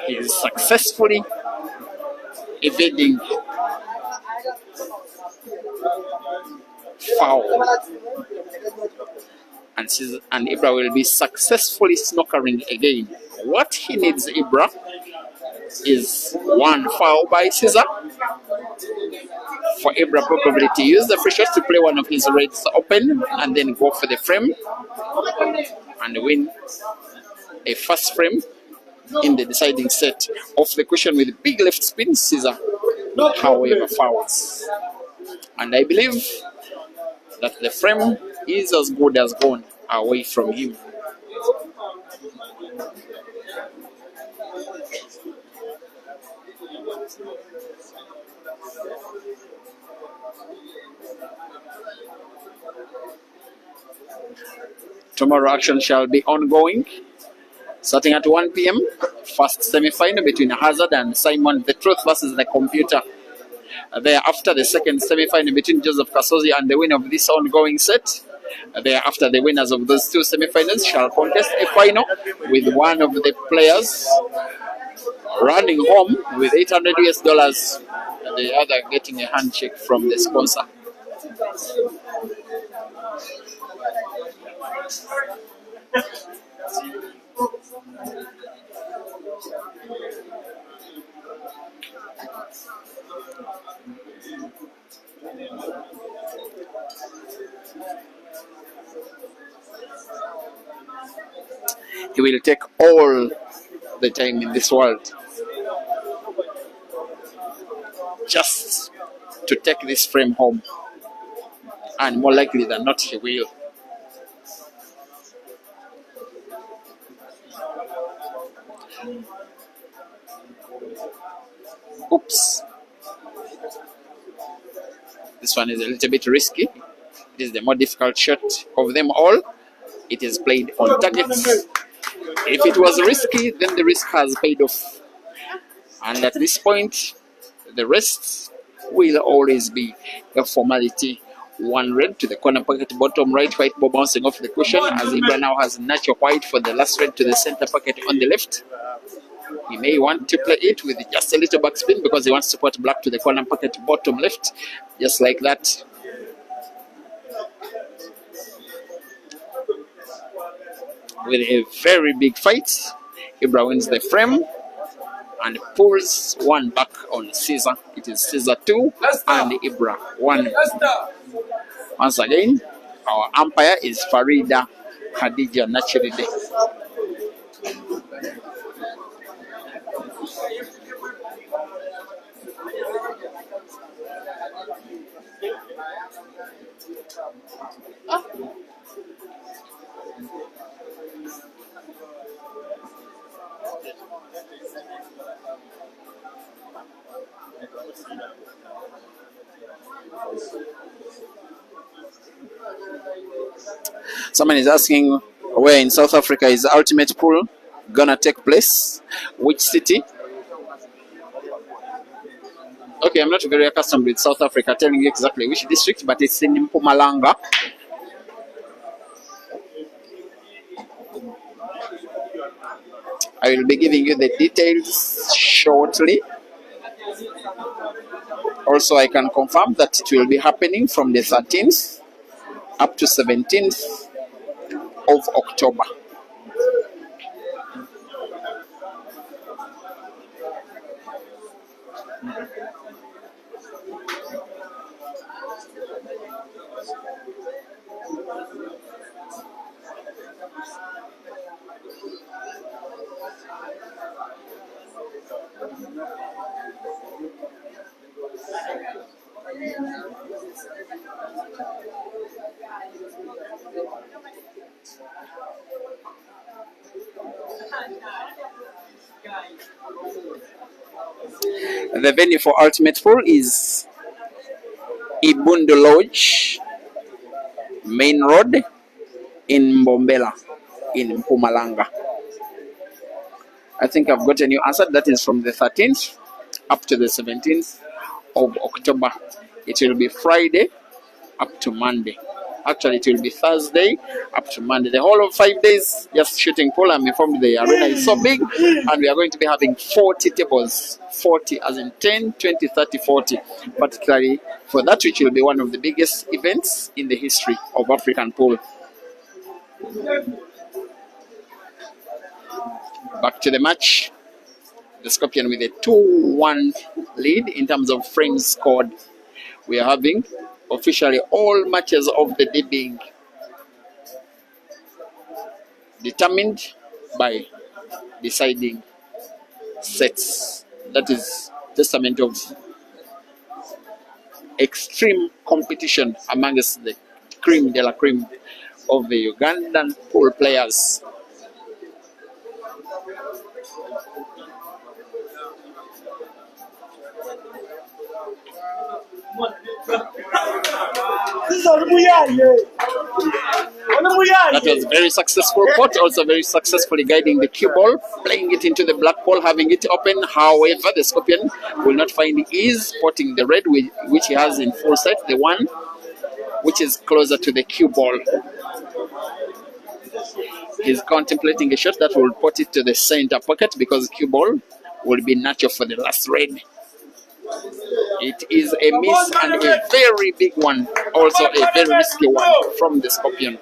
He is successfully evading foul, and IBRAH will be successfully snookering again. What he needs, IBRAH, is 1 foul by Caesar for IBRAH probably to use the free shot to play one of his reds open and then go for the frame and win a first frame in the deciding set. Off the cushion with big left spin, Caesar, however, fouls. And I believe that the frame is as good as gone away from him. Tomorrow action shall be ongoing, starting at 1 p.m. First semi-final between Hazard and Simon the Truth versus the Computer. Thereafter, the second semi-final between Joseph Kasozi and the winner of this ongoing set. Thereafter, the winners of those 2 semi-finals shall contest a final, with one of the players running home with $800 US, and the other getting a handshake from the sponsor. He will take all the time in this world just to take this frame home. And more likely than not, he will. Oops. This one is a little bit risky. It is the more difficult shot of them all. It is played on target. If it was risky, then the risk has paid off. And at this point, the rest will always be a formality. One red to the corner pocket, bottom right, white ball bouncing off the cushion, as IBRAH now has natural white for the last red to the center pocket on the left. He may want to play it with just a little backspin because he wants to put black to the corner pocket, bottom left, just like that. With a very big fight, IBRAH wins the frame and pulls one back on CEAZER. It is CEAZER 2 and IBRAH 1. Once again, our umpire is Farida Khadija Nachiride. Someone is asking where in South Africa is the ultimate pool gonna take place? Which city? Okay, I'm not very accustomed with South Africa telling you exactly which district, but it's in Mpumalanga. I will be giving you the details shortly. Also, I can confirm that it will be happening from the 13th up to 17th of October. The venue for Ultimate Pool is Ibundu Lodge, Main Road in Mbombela, in Mpumalanga. I think I've got a new answer. That is from the 13th up to the 17th of October. It will be Friday up to Monday. Actually, it will be Thursday up to Monday. The whole of 5 days, just shooting pool. I'm informed the arena is so big, and we are going to be having 40 tables. 40 as in 10, 20, 30, 40. Particularly for that, which will be one of the biggest events in the history of African pool. Back to the match. The Scorpion with a 2-1 lead in terms of frames scored. We are having officially all matches of the day being determined by deciding sets. That is testament of extreme competition amongst the cream de la cream of the Ugandan pool players. That was very successful pot, also very successfully guiding the cue ball, playing it into the black ball, having it open. However, the Scorpion will not find ease spotting the red, which he has in full sight, the one which is closer to the cue ball. He's contemplating a shot that will put it to the center pocket because cue ball will be natural for the last red. It is a miss and a very big one, also a very risky one from the Scorpion.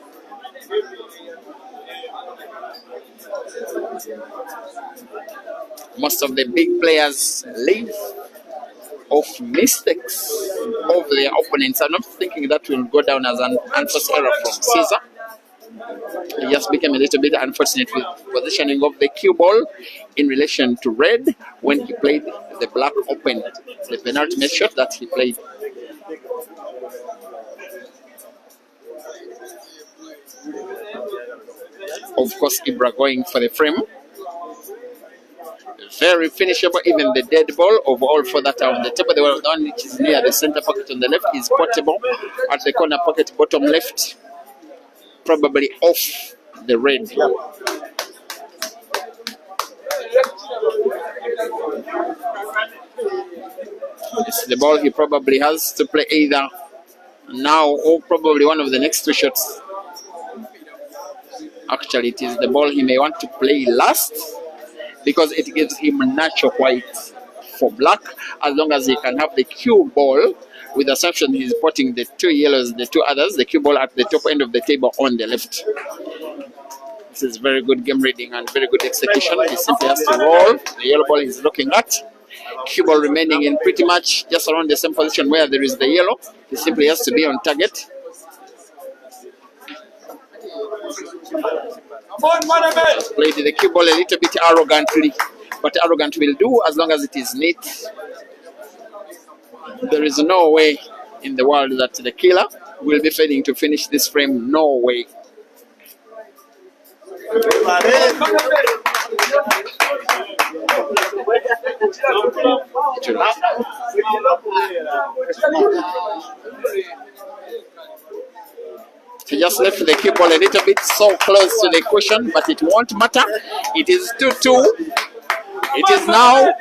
Most of the big players live off mistakes of their opponents. I'm not thinking that will go down as an unforced error from CEAZER. It just became a little bit unfortunate with positioning of the cue ball in relation to red when he played the black open, the penultimate shot that he played. Of course, IBRAH going for the frame. Very finishable, even the dead ball of all four that are on the table. The one which is near the center pocket on the left is portable. At the corner pocket, bottom left, probably off the red. It's the ball he probably has to play either now or probably one of the next two shots. Actually, it is the ball he may want to play last because it gives him natural white for black, as long as he can have the cue ball, with the assumption he's putting the two yellows, the two others, the cue ball at the top end of the table on the left. This is very good game reading and very good execution. He simply has to roll. The yellow ball he's looking at. Cue ball remaining in pretty much just around the same position where there is the yellow. He simply has to be on target. Played the cue ball a little bit arrogantly, but arrogant will do as long as it is neat. There is no way in the world that the killer will be failing to finish this frame. No way. He just left the cue ball a little bit so close to the cushion, but it won't matter. It is 2-2. It is now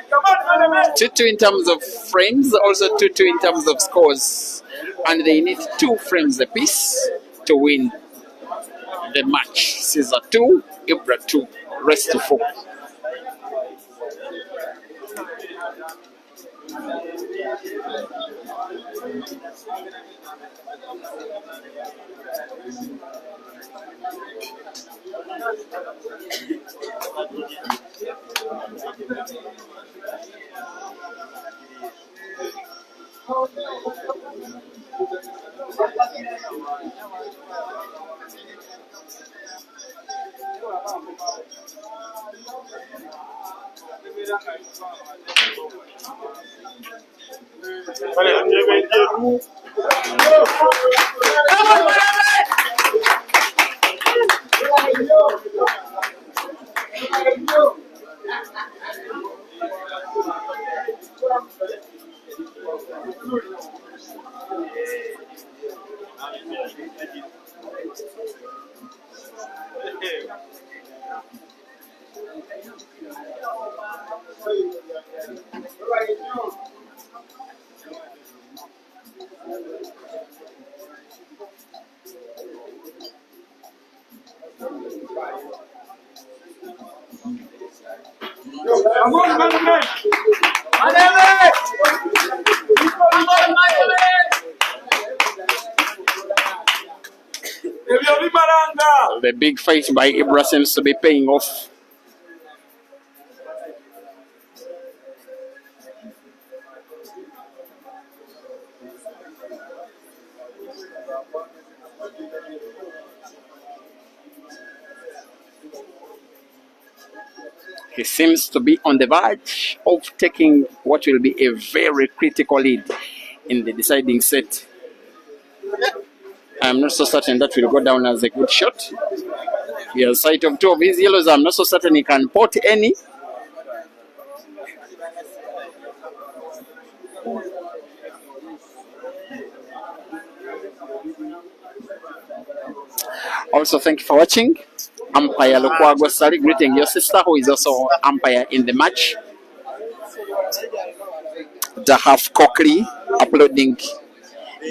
2-2 in terms of frames, also 2-2 in terms of scores. And they need 2 frames apiece to win the match. CEAZER 2, IBRAH 2, rest to 4. The big fight by IBRAH seems to be paying off. He seems to be on the verge of taking what will be a very critical lead in the deciding set. I'm not so certain that will go down as a good shot. He has sight of 2 of his yellows. I'm not so certain he can pot any. Also, thank you for watching. Umpire Lukwago Sali greeting your sister, who is also umpire in the match. Dahaf Kokri uploading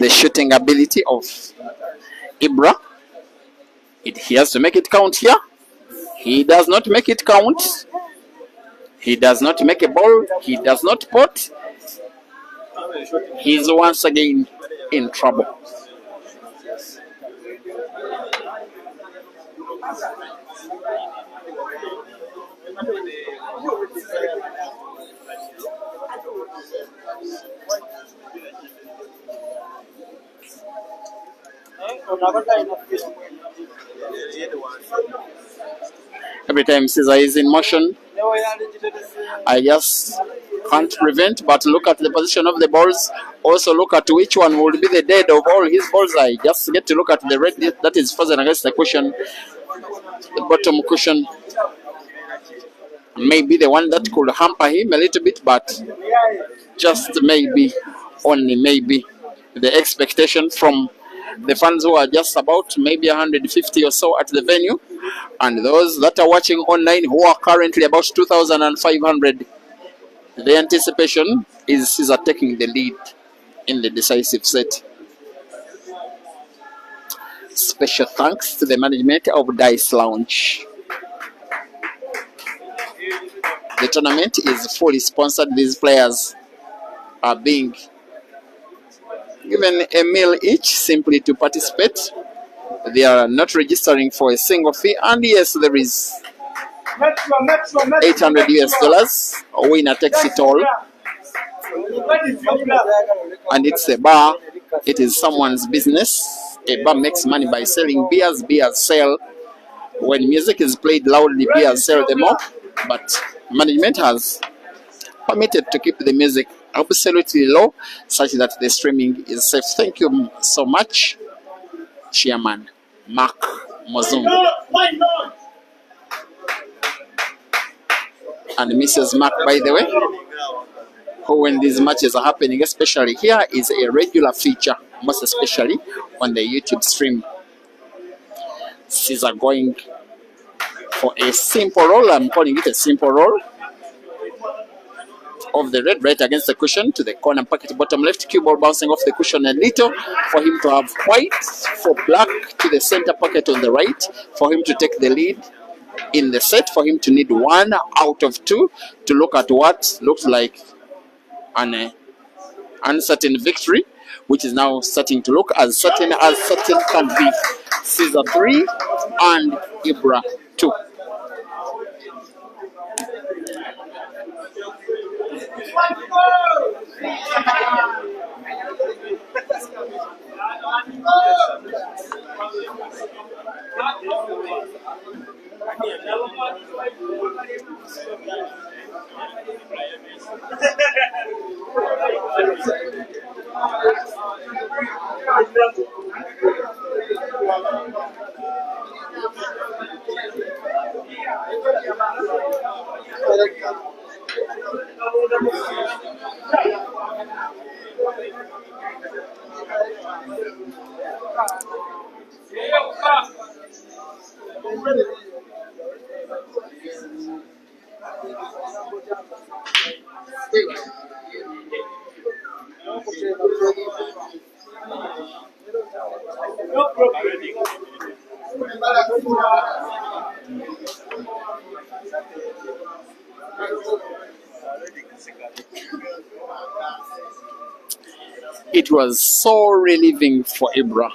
the shooting ability of IBRAH. He has to make it count here. He does not make it count. He does not make a ball. He does not pot. He's once again in trouble. Every time Caesar is in motion, I just can't prevent but look at the position of the balls. Also look at which one will be the dead of all his balls. I just get to look at the red that is frozen against the cushion. The bottom cushion may be the one that could hamper him a little bit, but just maybe, only maybe, the expectation from the fans who are just about maybe 150 or so at the venue, and those that are watching online who are currently about 2,500. The anticipation is Caesar taking the lead in the decisive set. Special thanks to the management of Dice Lounge. The tournament is fully sponsored. These players are being given a meal each simply to participate. They are not registering for a single fee, and yes, there is $800 US. A winner takes it all, and it's a bar. It is someone's business. A bar makes money by selling beers. Beers sell. When music is played loudly, beers sell them more. But management has permitted to keep the music absolutely low, such that the streaming is safe. Thank you so much, Chairman Mark Mozungu and Mrs. Mark, by the way, who, when these matches are happening, especially here, is a regular feature, most especially on the YouTube stream. Caesar going for a simple roll. I'm calling it a simple roll of the red right against the cushion to the corner pocket bottom left. Cue ball bouncing off the cushion a little for him to have white, for black to the center pocket on the right, for him to take the lead in the set, for him to need 1 out of 2 to look at what looked like an uncertain victory, which is now starting to look as certain can be. Caesar 3 and IBRAH 2. It was so relieving for IBRAH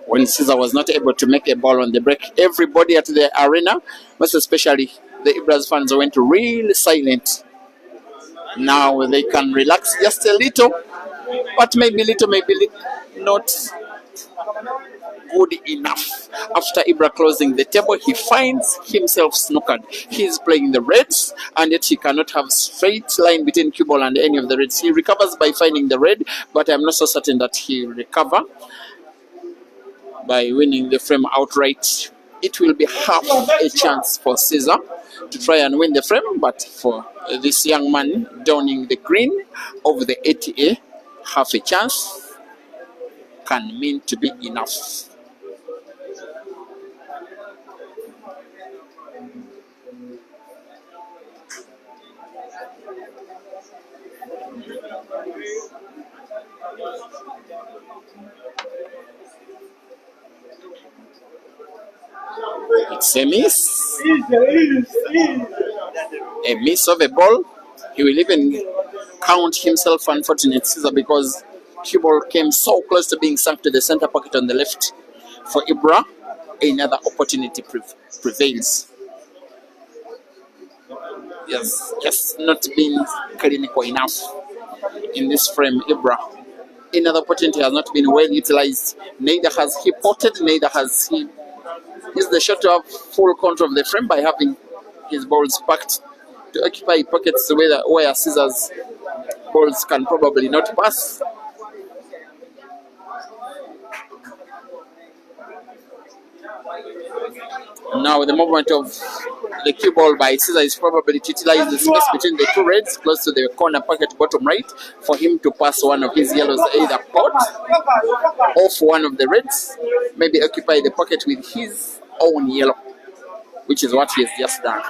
when Caesar was not able to make a ball on the break. Everybody at the arena, most especially the IBRAH's fans, went really silent. Now they can relax just a little, but maybe not good enough. After IBRAH closing the table, he finds himself snookered. He's playing the reds, and yet he cannot have straight line between cue ball and any of the reds. He recovers by finding the red, but I'm not so certain that he'll recover by winning the frame outright. It will be half a chance for Caesar to try and win the frame, but for this young man donning the green of the ATA, half a chance can mean to be enough. It's a miss. A miss of a ball. He will even count himself unfortunate, Caesar, because cue ball came so close to being sunk to the center pocket on the left. For IBRAH, another opportunity prevails. Yes, just not being clinical enough in this frame. IBRAH, another opportunity has not been well utilized. Neither has he potted, neither has he use the shot to have full control of the frame by having his balls packed to occupy pockets where Caesar's balls can probably not pass. Now the movement of the cue ball by Caesar is probably to utilize the space between the two reds close to the corner pocket bottom right for him to pass one of his yellows either pot off one of the reds, maybe occupy the pocket with his own yellow, which is what he has just done.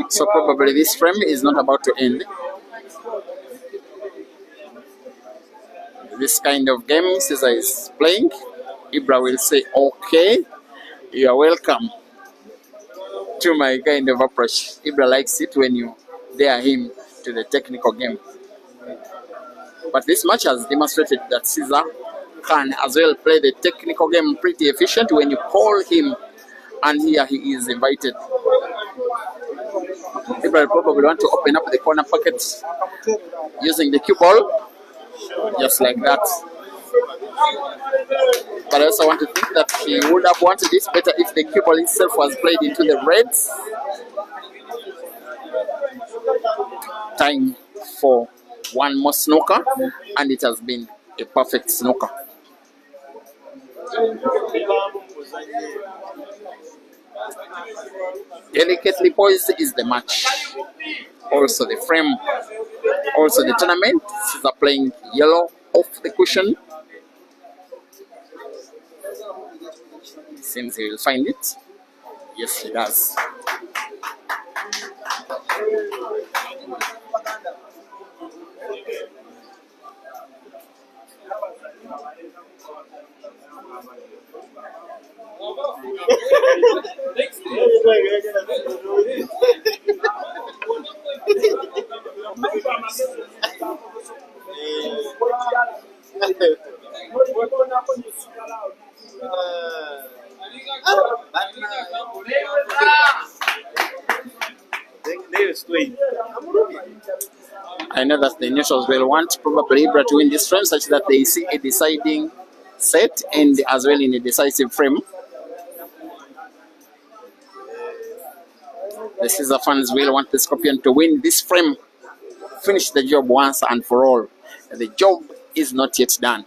So probably this frame is not about to end. This kind of game Caesar is playing, IBRAH will say, okay, you are welcome to my kind of approach. IBRAH likes it when you dare him to the technical game. But this match has demonstrated that Caesar can as well play the technical game pretty efficient when you call him, and here he is invited. IBRAH probably want to open up the corner pockets using the cue ball, just like that. But I also want to think that he would have wanted it better if the cue ball itself was played into the reds. Time for one more snooker, and it has been a perfect snooker. Delicately poised is the match. Also the frame, also the tournament. Caesar playing yellow off the cushion. Seems he will find it. Yes, he does. I know that the neutrals will want probably IBRAH to win this frame such that they see a deciding set and as well in a decisive frame. The Caesar fans will want the Scorpion to win this frame, finish the job once and for all. The job is not yet done.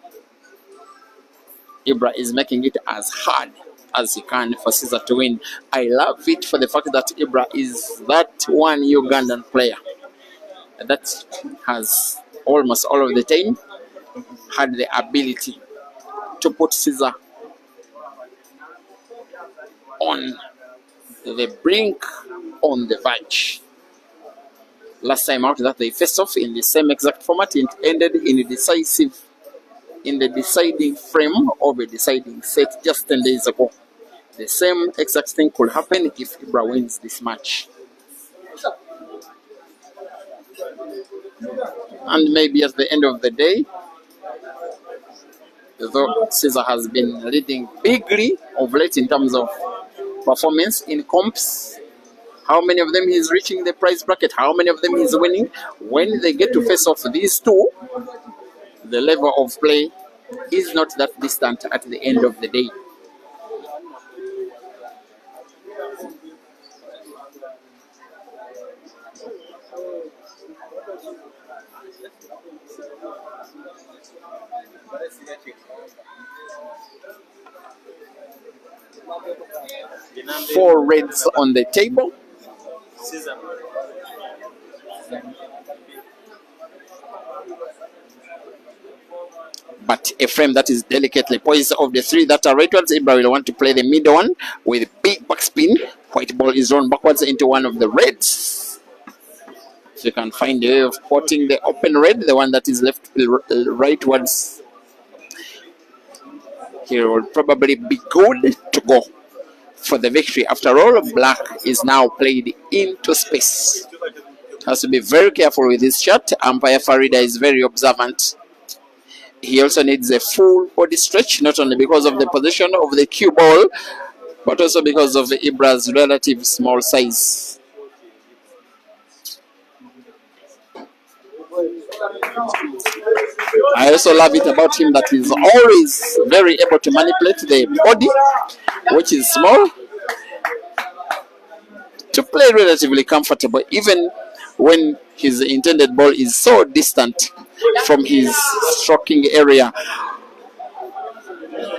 IBRAH is making it as hard as he can for Caesar to win. I love it for the fact that IBRAH is that one Ugandan player that has almost all of the time had the ability to put Caesar on the brink, on the verge. Last time out that they faced off in the same exact format, it ended in a decisive, in the deciding frame of a deciding set just 10 days ago. The same exact thing could happen if IBRAH wins this match. And maybe at the end of the day, though Caesar has been leading bigly of late in terms of performance in comps, how many of them he's reaching the prize bracket, how many of them he's winning, when they get to face off these two, the level of play is not that distant at the end of the day. Four reds on the table. But a frame that is delicately poised. Of the three that are right ones, IBRAH will want to play the middle one with big backspin. White ball is drawn backwards into one of the reds. So you can find a way of spotting the open red, the one that is left rightwards. He will probably be good to go for the victory. After all, black is now played into space. Has to be very careful with his shot. Umpire Farida is very observant. He also needs a full body stretch, not only because of the position of the cue ball, but also because of IBRAH's relative small size. I also love it about him that he's always very able to manipulate the body, which is small, to play relatively comfortable, even when his intended ball is so distant from his stroking area.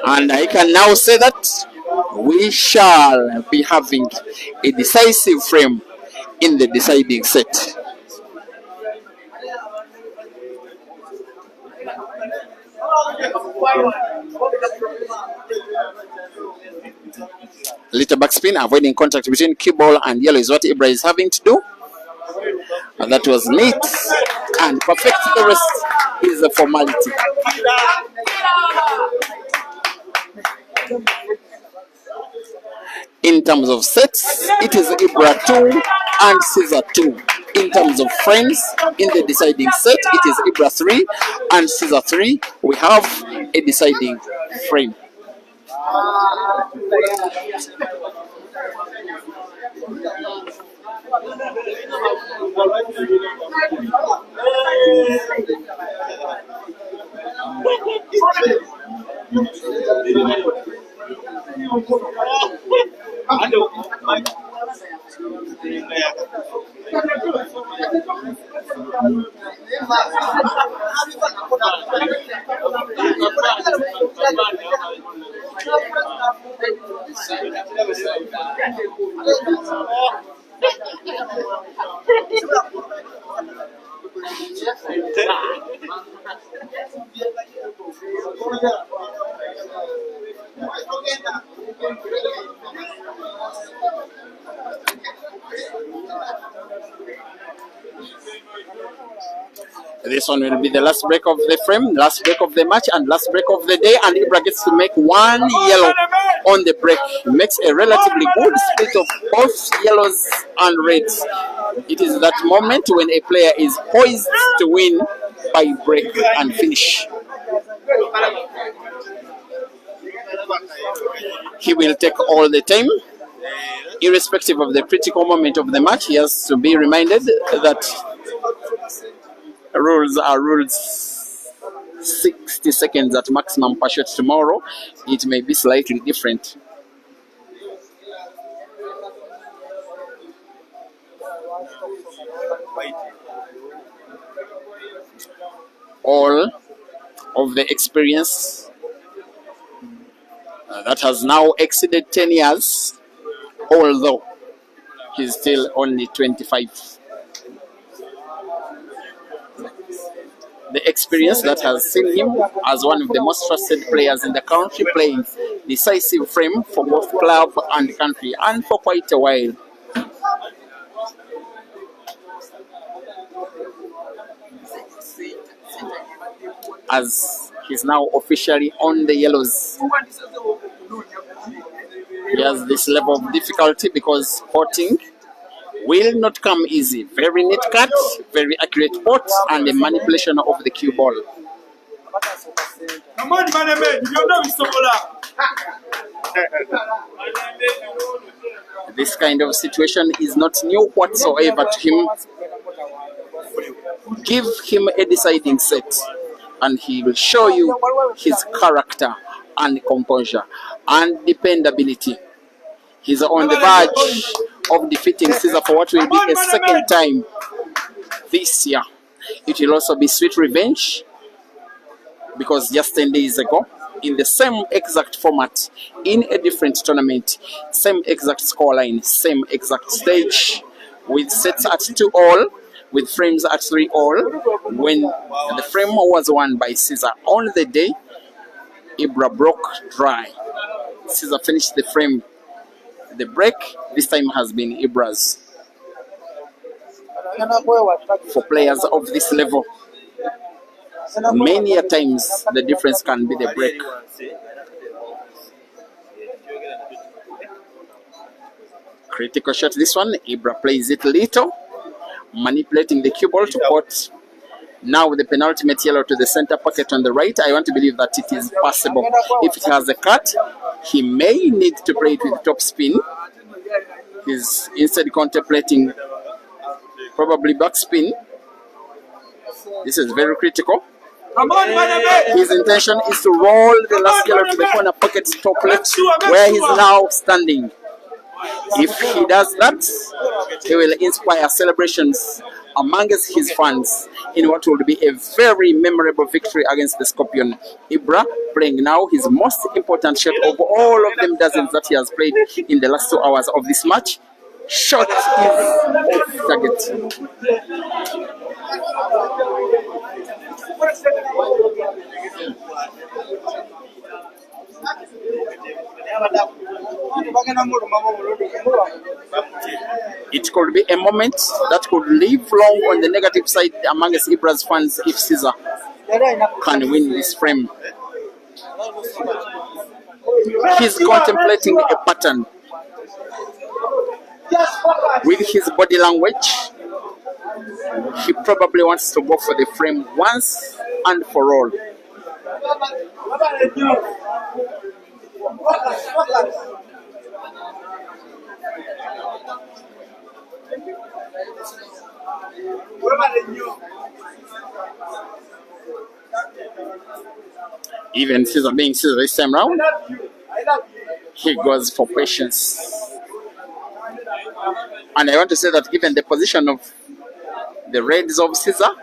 And I can now say that we shall be having a decisive frame in the deciding set. Little backspin, avoiding contact between cue ball and yellow is what IBRAH is having to do. And that was neat and perfect. The rest is a formality. In terms of sets, it is IBRAH 2 and CEAZER 2. In terms of frames, in the deciding set, it is IBRAH 3 and CEAZER 3. We have a deciding frame. This one will be the last break of the frame, last break of the match, and last break of the day. And IBRAH gets to make one yellow on the break. Makes a relatively good split of both yellows and reds. It is that moment when a player is poised to win by break and finish. He will take all the time. Irrespective of the critical moment of the match, he has to be reminded that rules are rules. 60 seconds at maximum per shot. Tomorrow it may be slightly different. All of the experience that has now exceeded 10 years, although he's still only 25. The experience that has seen him as one of the most trusted players in the country, playing decisive frame for both club and country, and for quite a while. As he's now officially on the yellows, he has this level of difficulty because potting will not come easy. Very neat cut, very accurate pot, and the manipulation of the cue ball. This kind of situation is not new whatsoever to him. Give him a deciding set, and he will show you his character and composure and dependability. He's on the verge of defeating CEAZER for what will be a second time this year. It will also be sweet revenge, because just 10 days ago, in the same exact format, in a different tournament, same exact scoreline, same exact stage, with sets at 2-all, with frames at 3-all, when the frame was won by CEAZER. On the day, IBRAH broke dry. CEAZER finished the frame. The break this time has been IBRAH's. For players of this level, many a times the difference can be the break. Critical shot this one. IBRAH plays it little, manipulating the cue ball to pot. Now with the penultimate yellow to the center pocket on the right, I want to believe that it is passable. If it has a cut, He may need to play it with top spin. He's instead contemplating probably back spin. This is very critical. His intention is to roll the last yellow to the corner pocket top left, where he's now standing. If he does that, he will inspire celebrations amongst his fans in what will be a very memorable victory against the Scorpion. IBRAH playing now his most important shot of all of them dozens that he has played in the last 2 hours of this match. Shot is off target. It could be a moment that could live long on the negative side amongst IBRAH's fans if CEAZER can win this frame. He's contemplating a pattern. With his body language, he probably wants to go for the frame once and for all. Even CEAZER being CEAZER this time round, he goes for patience. And I want to say that given the position of the reds of CEAZER,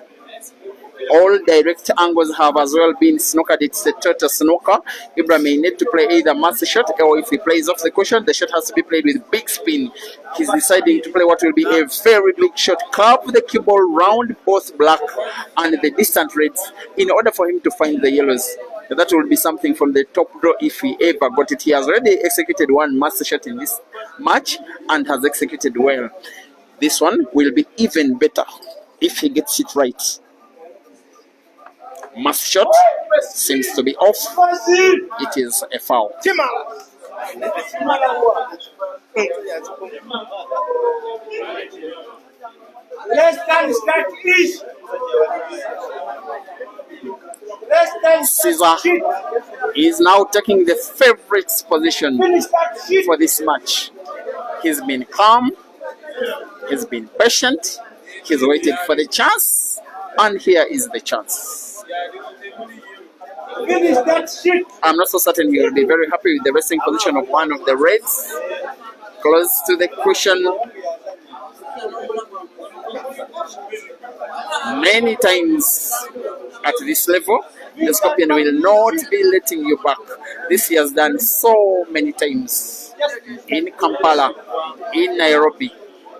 all direct angles have as well been snookered. It's a total snooker. IBRAH may need to play either master shot, or if he plays off the cushion, the shot has to be played with big spin. He's deciding to play what will be a very big shot. Curve the cue ball round both black and the distant reds in order for him to find the yellows. That will be something from the top draw if he ever got it. He has already executed one master shot in this match and has executed well. This one will be even better if he gets it right. Master shot seems to be off. It is a foul. CEAZER is now taking the favorites position for this match. He's been calm, he's been patient, he's waited for the chance, and here is the chance. I'm not so certain he will be very happy with the resting position of one of the reds close to the cushion. Many times at this level, the Scorpion will not be letting you back. This he has done so many times in Kampala, in Nairobi,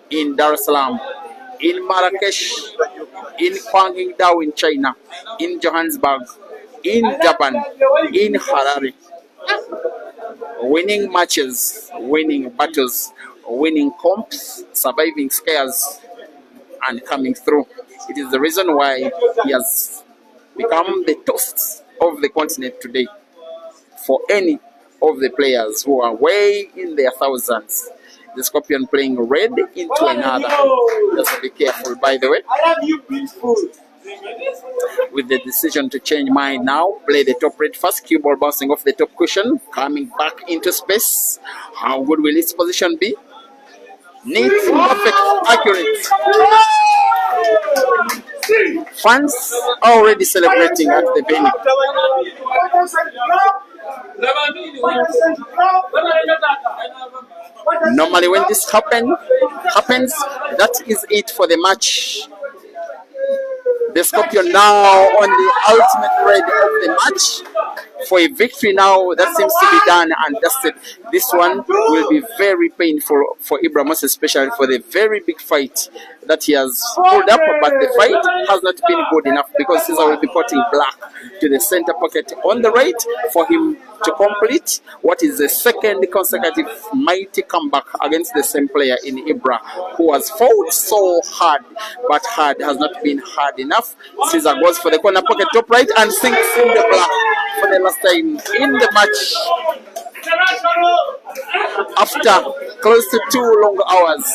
in Dar es Salaam, in Marrakesh, in Guangzhou in China, in Johannesburg, in Durban, in Harare. Winning matches, winning battles, winning comps, surviving scares, and coming through. It is the reason why he has become the toast of the continent today for any of the players who are way in their thousands. The Scorpion playing red into another. Just be careful, by the way. I love you, beautiful. With the decision to change mind now, play the top red first, cue ball bouncing off the top cushion, coming back into space. How good will its position be? Neat, perfect, accurate. Fans are already celebrating at the venue. Normally when this happens, that is it for the match. The Scorpion now on the ultimate red of the match for a victory now. That seems to be done and dusted. This one will be very painful for IBRAH, most especially for the very big fight that he has pulled up, but the fight has not been good enough because CEAZER will be putting black to the center pocket on the right for him to complete what is the second consecutive mighty comeback against the same player in IBRAH, who has fought so hard, but hard has not been hard enough. CEAZER goes for the corner pocket top right and sinks in the black for the last time in the match. After close to 2 long hours,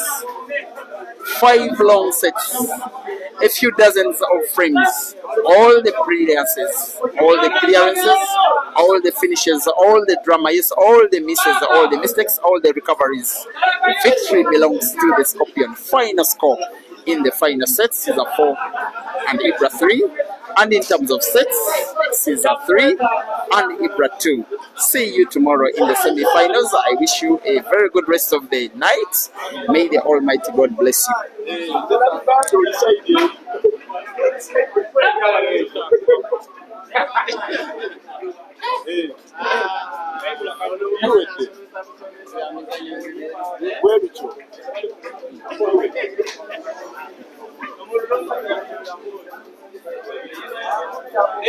5 long sets, a few dozens of frames, all the brilliances, all the clearances, all the finishes, all the drama, yes, all the misses, all the mistakes, all the recoveries. Victory belongs to the Scorpion. Final score in the final sets, CEAZER 4 and IBRAH 3. And in terms of sets, CEAZER 3 and IBRAH 2. See you tomorrow in the semi-finals. I wish you a very good rest of the night. May the Almighty God bless you.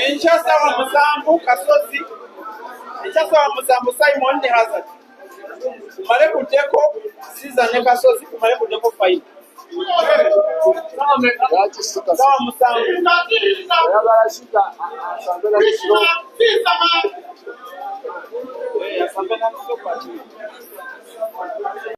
Enchasa wa Musambu Kasozi, Enchasa wa Musambu Simon the Hazard. Mareku Deko, CEAZER ne Kasozi, Mareku Deko fight.